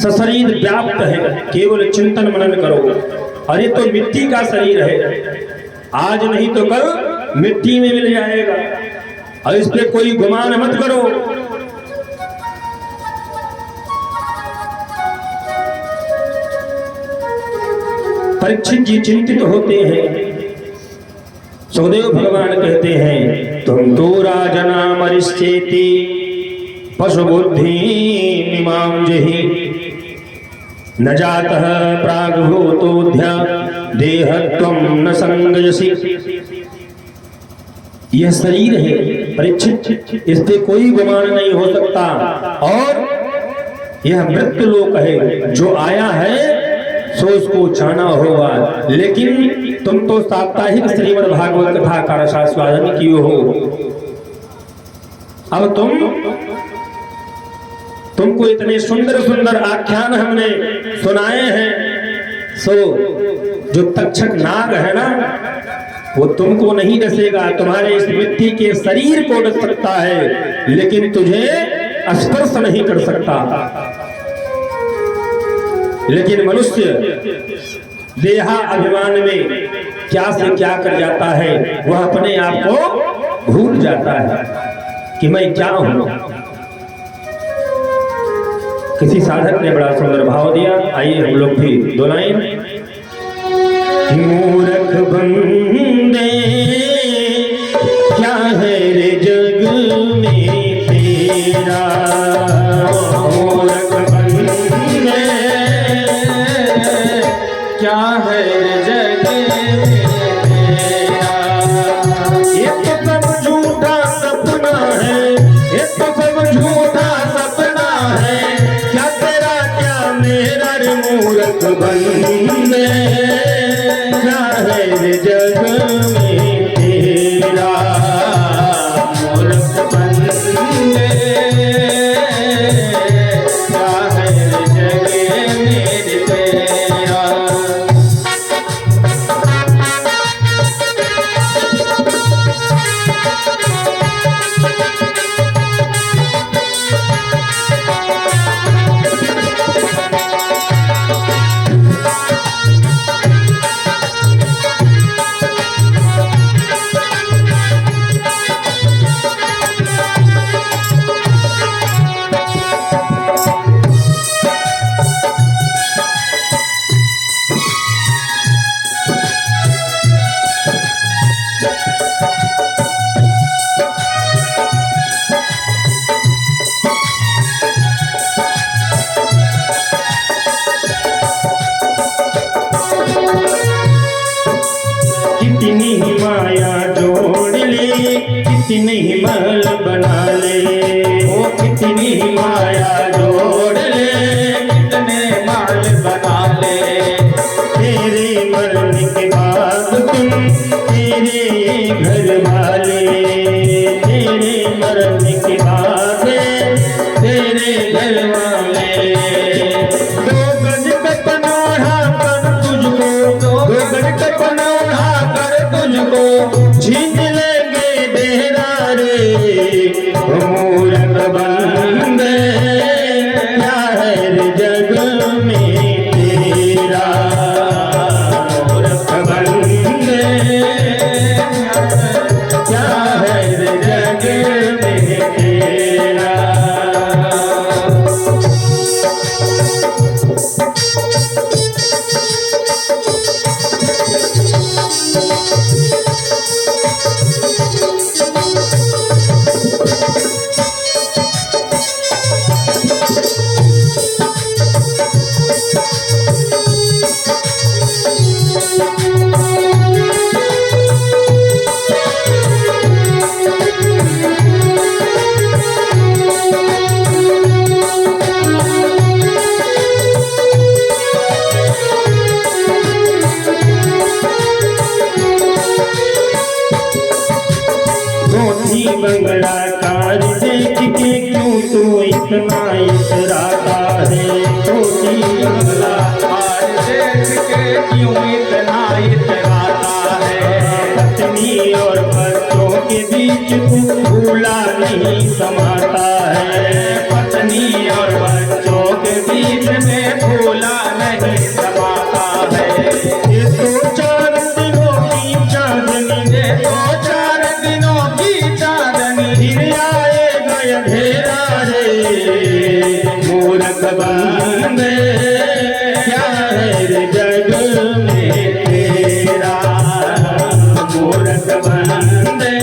सशरीर व्याप्त है, केवल चिंतन मनन करो। अरे तो मिट्टी का शरीर है, आज नहीं तो कल मिट्टी में मिल जाएगा, और इस पे कोई गुमान मत करो। परीक्षित जी चिंतित होते हैं। सुखदेव भगवान कहते हैं तुम तो राजना मरिष्येति पशु बुद्धि मीमां जहि न जातः प्रागभूतोऽध्य देहत्वं न संगयसि। यह शरीर है परीक्षित, इस पे कोई गुमान नहीं हो सकता, और यह मृत्यु लोक है, जो आया है सो उसको जाना होगा। लेकिन तुम तो साप्ताहिक श्रीमद् भागवत कथा का रसास्वादन किए हो। अब तुमको इतने सुंदर सुंदर आख्यान हमने सुनाए हैं, सो जो तक्षक नाग है ना, वो तुमको नहीं डसेगा, तुम्हारे इस मिट्टी के शरीर को डस सकता है, लेकिन तुझे स्पर्श नहीं कर सकता। लेकिन मनुष्य देहा अभिमान में क्या से क्या कर जाता है, वह अपने आप को भूल जाता है कि मैं क्या हूं। किसी साधक ने बड़ा सुंदर भाव दिया, आइए हम लोग भी दो लाइन। मूर्ख बंदे क्या है रे जग में तेरा, मूर्ख बंदे क्या है रे जग में तेरा। ये तो सब झूठा सपना है, ये तो सब झूठा सपना है, क्या तेरा क्या मेरा रे मूर्ख बंदे क्या है रे जग कितनी ही महल बना ले, वो कितनी माया जोड़ ले, कितने महल बना ले। तेरे मरने के बाद तुम तेरे घर वाले, तेरे मरने के बाद तेरे घर वाले, दो गज कपड़ा ओढ़ा कर तुझको, दो गज कपड़ा उठा कर तुझको छीन लेंगे डेरा रे, मूरख बंदे क्या है रे जग में तेरा, मूरख बंदे क्या है रे जग में तेरा। कोठी बंगला कार देख के क्यों तू इतना इतराता है, कोठी बंगला आज देख के क्यों इतना इतराता है। पत्नी और बच्चों के बीच तू भूला नहीं समाता है, पत्नी और बच्चों के बीच में भूला नहीं समाता है। ये तो 4 दिनों की चांदनी, ये तो 4 दिनों की चांदनी, फिर आएगा अंधेरा रे, मूरख बंदे क्या है रे जग में तेरा, मूरख बंदे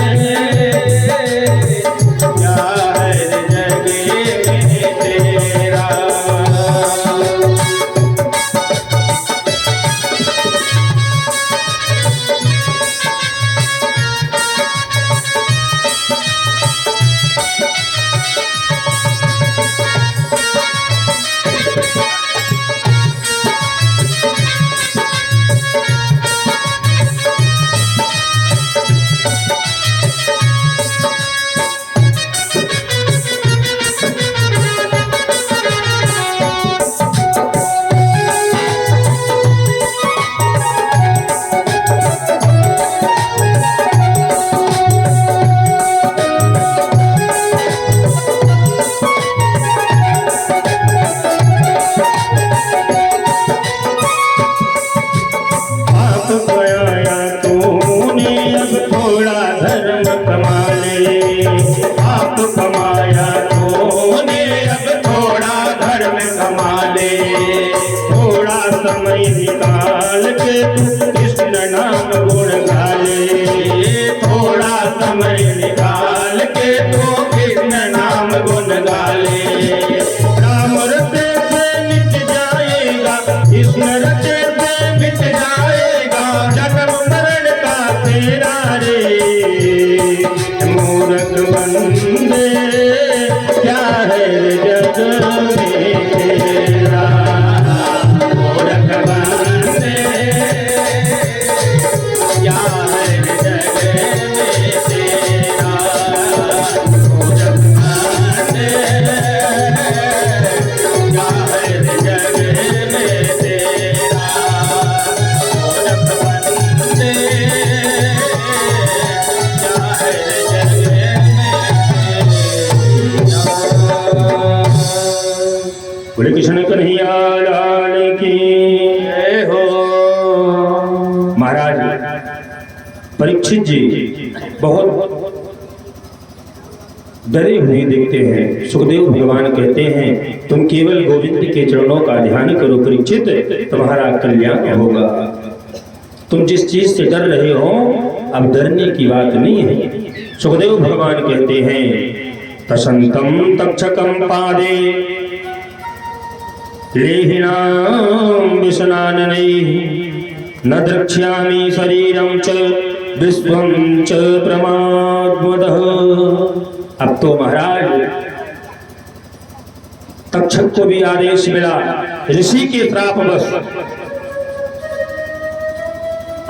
क्या है रे जग में तेरा। पाप गया तूने अब थोड़ा धर्म कमा ले, पाप कमाया तूने अब थोड़ा धर्म कमा ले। थोड़ा समय निकाल के तू कृष्ण नाम गुण गा ले, थोड़ा समय निकाल के तो कृष्ण नाम गुण गा ले। राम रते से मिट जाएगा, कृष्ण रते से मिट जाएगा, जन्म मरण का तेरा रे, मूरख बंदे क्या है रे जग में तेरा, मूरख बंदे क्या है रे जग में तेरा, मूरख बंदे क्या है रे जग में तेरा, मूरख बंदे क्या है रे जग में। बोले कृष्ण कन्हैया लाल की जय हो। महाराज परीक्षित जी बहुत डरे हुए दिखते हैं। सुखदेव भगवान कहते हैं तुम केवल गोविंद के चरणों का ध्यान करो परीक्षित, तुम्हारा कल्याण होगा। तुम जिस चीज से डर रहे हो अब डरने की बात नहीं है। सुखदेव भगवान कहते हैं तसंतम तक्षकम पादे लेहिनां विशनाननैः न द्रक्ष्यामि शरीरं च विश्वं च प्रमाद्वदः। अब तो महाराज तक्षक को भी आदेश मिला, ऋषि के श्रापवश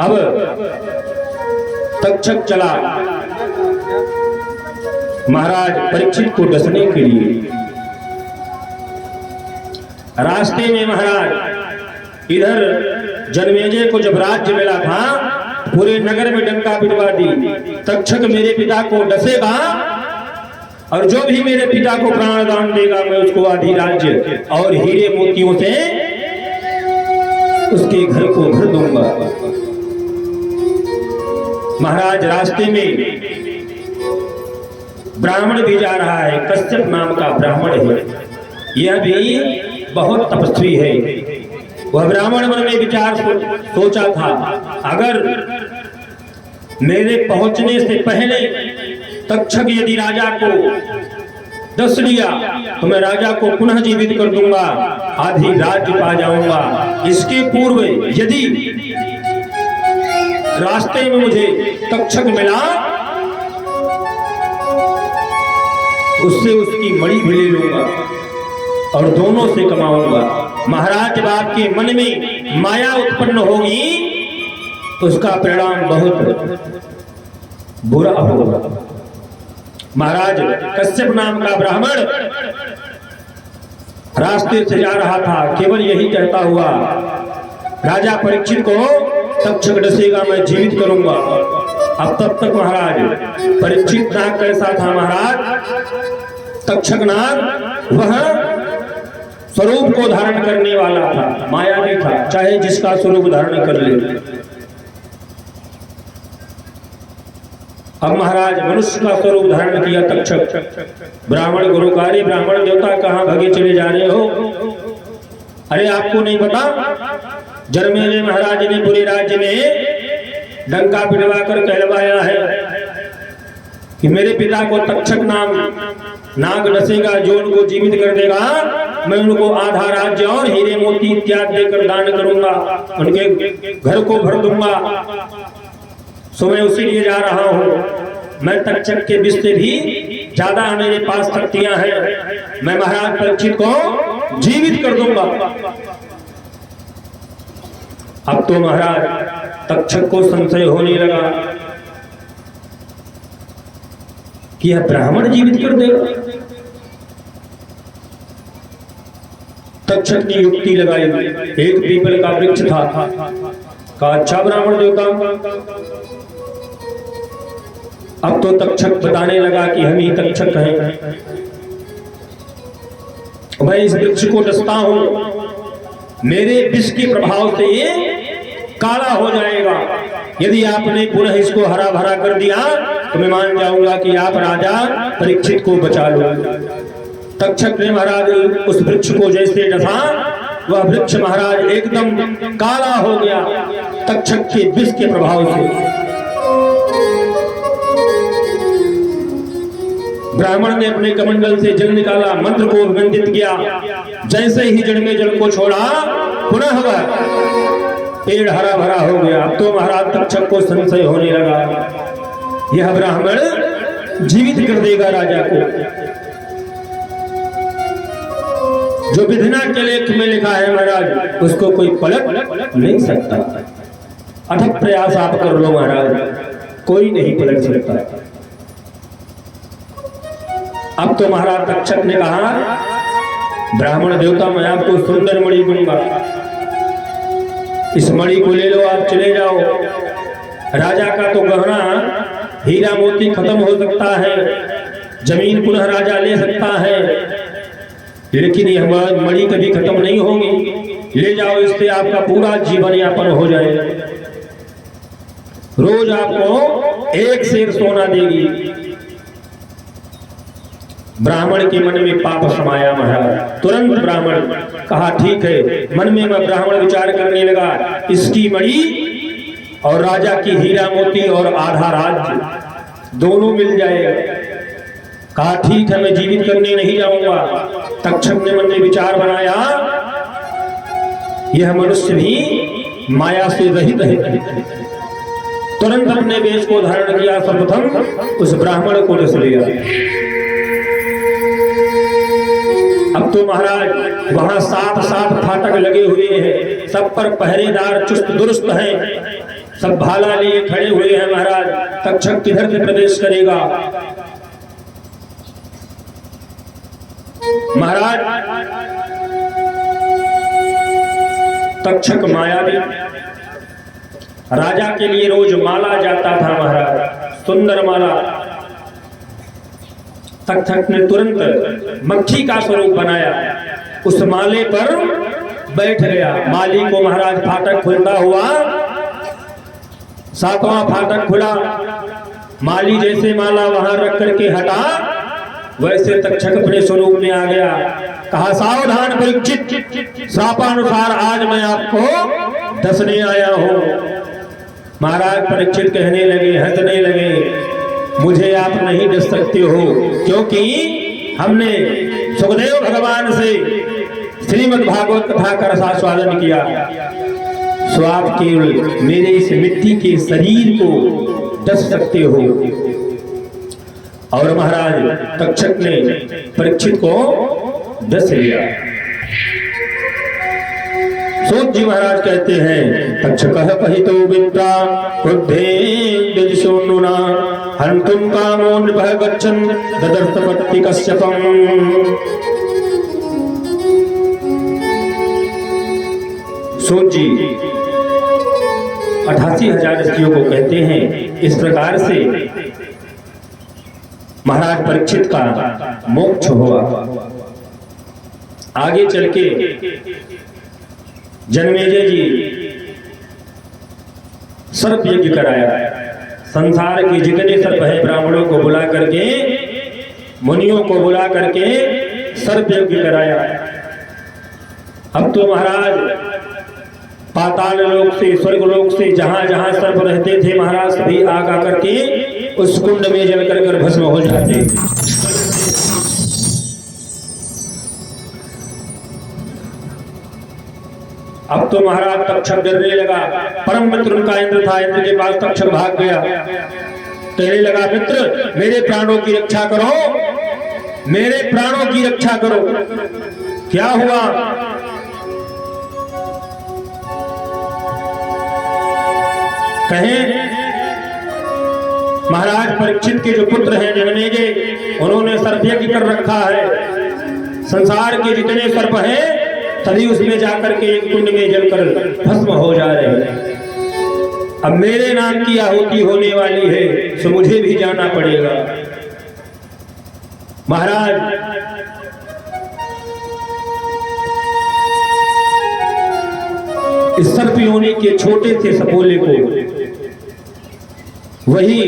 अब तक्षक चला महाराज परीक्षित को डसने के लिए। रास्ते में महाराज इधर जन्मेजय को जब राज्य मिला था, पूरे नगर में डंका पिटवा दी, तक्षक मेरे पिता को डसेगा और जो भी मेरे पिता को प्राण दान देगा मैं उसको आधी राज्य और हीरे मोतियों से उसके घर को भर दूंगा। महाराज रास्ते में ब्राह्मण भी जा रहा है, कश्यप नाम का ब्राह्मण है, यह भी बहुत तपस्वी है। वह ब्राह्मण मन में विचार सोचा था, अगर मेरे पहुंचने से पहले तक्षक यदि राजा को डस लिया तो मैं राजा को पुनः जीवित कर दूंगा, आधी राज्य पा जाऊंगा। इसके पूर्व यदि रास्ते में मुझे तक्षक मिला उससे उसकी मणि भी ले लूंगा और दोनों से कमाऊंगा। महाराज जब आपके मन में माया उत्पन्न होगी तो उसका परिणाम बहुत बुरा होगा। महाराज कश्यप नाम का ब्राह्मण रास्ते से जा रहा था, केवल यही कहता हुआ, राजा परीक्षित को तक्षक डसेगा मैं जीवित करूंगा। अब तब तक महाराज परीक्षित नाग कैसा था महाराज, तक्षक नाग वह स्वरूप को धारण करने वाला था, मायावी था, चाहे जिसका स्वरूप धारण कर ले। अब महाराज मनुष्य का स्वरूप धारण किया तक्षक। ब्राह्मण गुरु कार्य ब्राह्मण देवता कहां भगे चले जा रहे हो? अरे आपको नहीं पता, जन्मेजय महाराज ने पूरे राज्य में डंका पिटवा कर कहलवाया है कि मेरे पिता को तक्षक नाम नाग डसेगा, जो उनको जीवित कर देगा मैं उनको आधा राज्य और हीरे मोती इत्यादि देकर दान करूंगा, उनके घर को भर दूंगा। सो मैं उसी लिए जा रहा हूं। मैं तक्षक के विष से भी ज्यादा मेरे पास शक्तियां हैं, मैं महाराज परीक्षित को जीवित कर दूंगा। अब तो महाराज तक्षक को संशय होने लगा कि यह ब्राह्मण जीवित कर देगा। तक्षक ने युक्ति लगाई, एक पीपल का वृक्ष था, कहा अच्छा ब्राह्मण देवता। अब तो तक्षक बताने लगा कि हम ही तक्षक हैं, मैं इस वृक्ष को डसता हूं, मेरे विष के प्रभाव से ये काला हो जाएगा। यदि आपने पुनः इसको हरा भरा कर दिया तो मैं मान जाऊंगा कि आप राजा परीक्षित को बचा लो। तक्षक ने महाराज उस वृक्ष को जैसे डसा, वह वृक्ष महाराज एकदम काला हो गया तक्षक के विष के प्रभाव से। ब्राह्मण ने अपने कमंडल से जल निकाला, मंत्र को अभिवंदित किया, जैसे ही जड़ में जल को छोड़ा पुनः वह पेड़ हरा भरा हो गया। अब तो महाराज तक्षक को संशय होने लगा, यह ब्राह्मण जीवित कर देगा राजा को। जो विधना के लेख में लिखा है महाराज, उसको कोई पलट नहीं सकता। अथक प्रयास आप कर लो महाराज, कोई नहीं पलट सकता। अब तो महाराज तक्षक ने कहा, ब्राह्मण देवता मैं आपको सुंदर मणि दूंगा, इस मणि को ले लो, आप चले जाओ। राजा का तो गहना हीरा मोती खत्म हो सकता है, जमीन पुनः राजा ले सकता है, लेकिन यह मणि कभी खत्म नहीं होगी। ले जाओ, इससे आपका पूरा जीवन यापन हो जाएगा। रोज आपको एक सेर सोना देगी। ब्राह्मण के मन में पाप समाया महाराज। तुरंत ब्राह्मण कहा ठीक है। मन में मैं ब्राह्मण विचार करने लगा, इसकी मणि और राजा की हीरा मोती और आधा राज्य दोनों मिल जाएगा। कहा ठीक है, मैं जीवित करने नहीं जाऊंगा। तक्षक ने मन में विचार बनाया, यह मनुष्य भी माया से रहित है, तुरंत अपने वेश को धारण किया, सर्वप्रथम उस ब्राह्मण को डस लिया। अब तो महाराज वहां 7 फाटक लगे हुए हैं, सब पर पहरेदार चुस्त दुरुस्त हैं, सब भाला लिए खड़े हुए हैं। महाराज तक्षक किधर से प्रवेश करेगा? महाराज तक्षक मायावी राजा के लिए रोज माला जाता था महाराज, सुंदर माला। तक्षक ने तुरंत मक्खी का स्वरूप बनाया, उस माले पर बैठ गया। माली को महाराज फाटक खुलता हुआ, 7वां फाटक खुला, माली जैसे माला वहां रख करके हटा, वैसे तक्षक अपने स्वरूप में आ गया। कहा, सावधान परीक्षित, शापानुसार आज मैं आपको डसने आया हूं। महाराज परीक्षित कहने लगे, हंसने लगे, मुझे आप नहीं डस सकते हो, क्योंकि हमने सुखदेव भगवान से श्रीमद् भागवत कथा का रसास्वादन किया। सो आप केवल मेरे इस मिट्टी के शरीर को डस सकते हो। और महाराज तक्षक ने परीक्षित को डस लिया। सूत जी महाराज कहते हैं, तक्षकः पहितो विप्रा क्रुद्धेन शोनुना हन्तुं कामो नृपः गच्छन् ददर्थपत्ति कश्यपम्। सूत जी 88,000 स्त्रियों को कहते हैं। इस प्रकार से महाराज परीक्षित का मोक्ष हुआ। आगे चल के जनमेजय जी सर्प यज्ञ कराया। संसार के जितने सर्प है ब्राह्मणों को बुला करके, मुनियों को बुला करके सर्प यज्ञ कराया। अब तो महाराज पाताल लोक से, स्वर्ग लोक से जहां जहां सर्प रहते थे महाराज सभी आगा करके उस कुंड में जल कर भस्म हो जाते। अब तो महाराज तक्षक डरने लगा। परम मित्र उनका इंद्र था, इंद्र के पास तक्षक भाग गया। कहने लगा, मित्र मेरे प्राणों की रक्षा करो, मेरे प्राणों की रक्षा करो। क्या हुआ? कहें महाराज परीक्षित के जो पुत्र हैं जनमेजय, उन्होंने सर्प यज्ञ कर रखा है। संसार के जितने सर्प हैं सभी उसमें जाकर के एक कुंड में जलकर भस्म हो जा रहे हैं। अब मेरे नाम की आहुति होने वाली है, तो मुझे भी जाना पड़ेगा। महाराज इस सर्प योनि के छोटे से सपोले को वही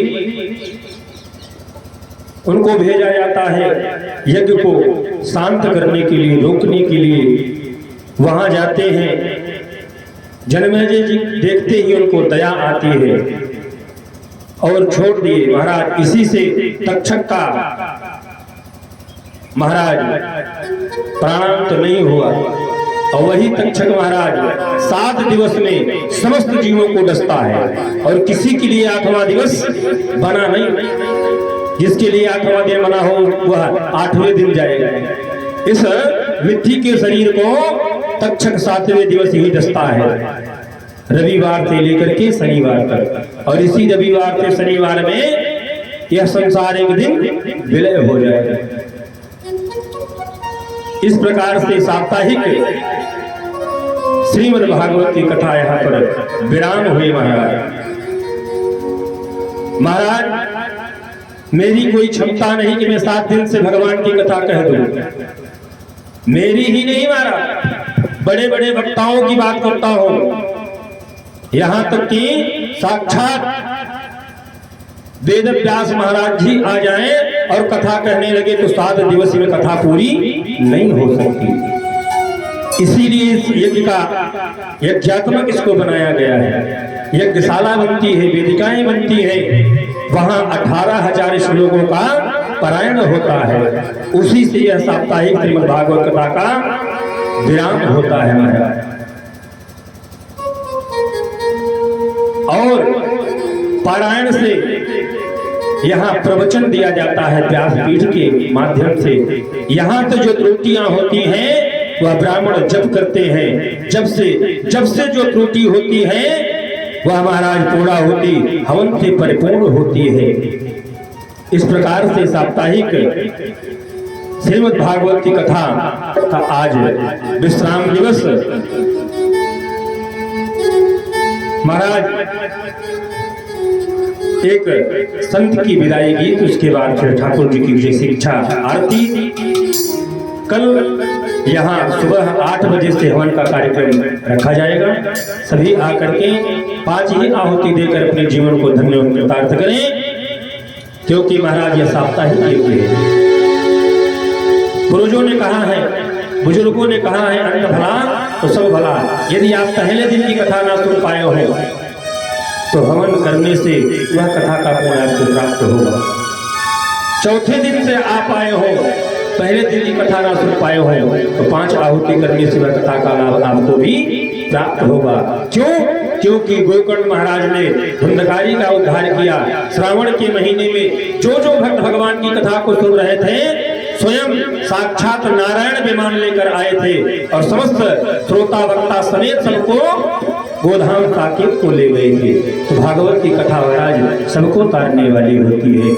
उनको भेजा जाता है यज्ञ को शांत करने के लिए, रोकने के लिए। वहां जाते हैं, जनमेजय जी देखते ही उनको दया आती है और छोड़ दिए। महाराज इसी से तक्षक का महाराज प्राणांत नहीं हुआ। और वही तक्षक महाराज 7 दिवस में समस्त जीवों को डसता है, और किसी के लिए 8वां दिवस बना नहीं। जिसके लिए 8वां दिन बना हो वह 8वें दिन जाएगा। इस मिट्टी के शरीर को तक्षक 7वें दिवस ही डसता है, रविवार से लेकर के शनिवार तक। और इसी रविवार से शनिवार में यह संसार एक दिन विलय हो जाएगा। इस प्रकार से साप्ताहिक श्रीमद् भागवत की कथा यहाँ पर विराम हुई। महाराज मेरी कोई क्षमता नहीं कि मैं 7 दिन से भगवान की कथा कह दूं। मेरी ही नहीं महाराज, बड़े बड़े वक्ताओं की बात करता हूं। यहां तक कि साक्षात वेद व्यास महाराज जी आ जाएं और कथा कहने लगे तो 7 दिवस में कथा पूरी नहीं हो सकती। इसीलिए इस यज्ञ का यज्ञात्मक इसको बनाया गया है। यज्ञशाला बनती है, वेदिकाएं बनती है, वहां 18,000 श्लोकों का पारायण होता है। उसी से यह साप्ताहिक श्रीमद् भागवत कथा का विराम होता है महाराज। और पारायण से यहाँ प्रवचन दिया जाता है व्यासपीठ के माध्यम से। यहाँ तो जो त्रुटियां होती हैं वह ब्राह्मण जप करते हैं, जब से जो त्रुटि होती है वह महाराज पूर्ण होती, हवन से परिपूर्ण होती है। इस प्रकार से साप्ताहिक श्रीमद् भागवत की कथा का आज विश्राम दिवस। महाराज एक संत की विदाई गीत, उसके बाद फिर ठाकुर जी की विजय शिक्षा आरती। कल यहाँ सुबह 8 बजे से हवन का कार्यक्रम रखा जाएगा। सभी आकर के 5 ही आहुति देकर अपने जीवन को धन्य कृतार्थ करें, क्योंकि महाराज यह साप्ताहिक यज्ञ है। पूर्वजों ने कहा है, बुजुर्गों ने कहा है, अन्न भला तो सब भला। यदि आप पहले दिन की कथा ना सुन पाए हो तो हवन करने से वह कथा का पुण्य आपको प्राप्त होगा। चौथे दिन से आप आए हो, पहले दिन की कथा ना सुन पाए हो तो 5 आहुति करने से वह कथा का लाभ आपको भी प्राप्त होगा। क्यों? क्योंकि गोकर्ण महाराज ने धुंधकारी का उद्धार किया। श्रावण के महीने में जो भक्त भगवान की कथा को सुन रहे थे, स्वयं साक्षात नारायण विमान लेकर आए थे और समस्त श्रोता वक्ता समेत सबको गोधाम साकेत को ले गए थे। तो भागवत की कथा महाराज सबको तारने वाली होती है।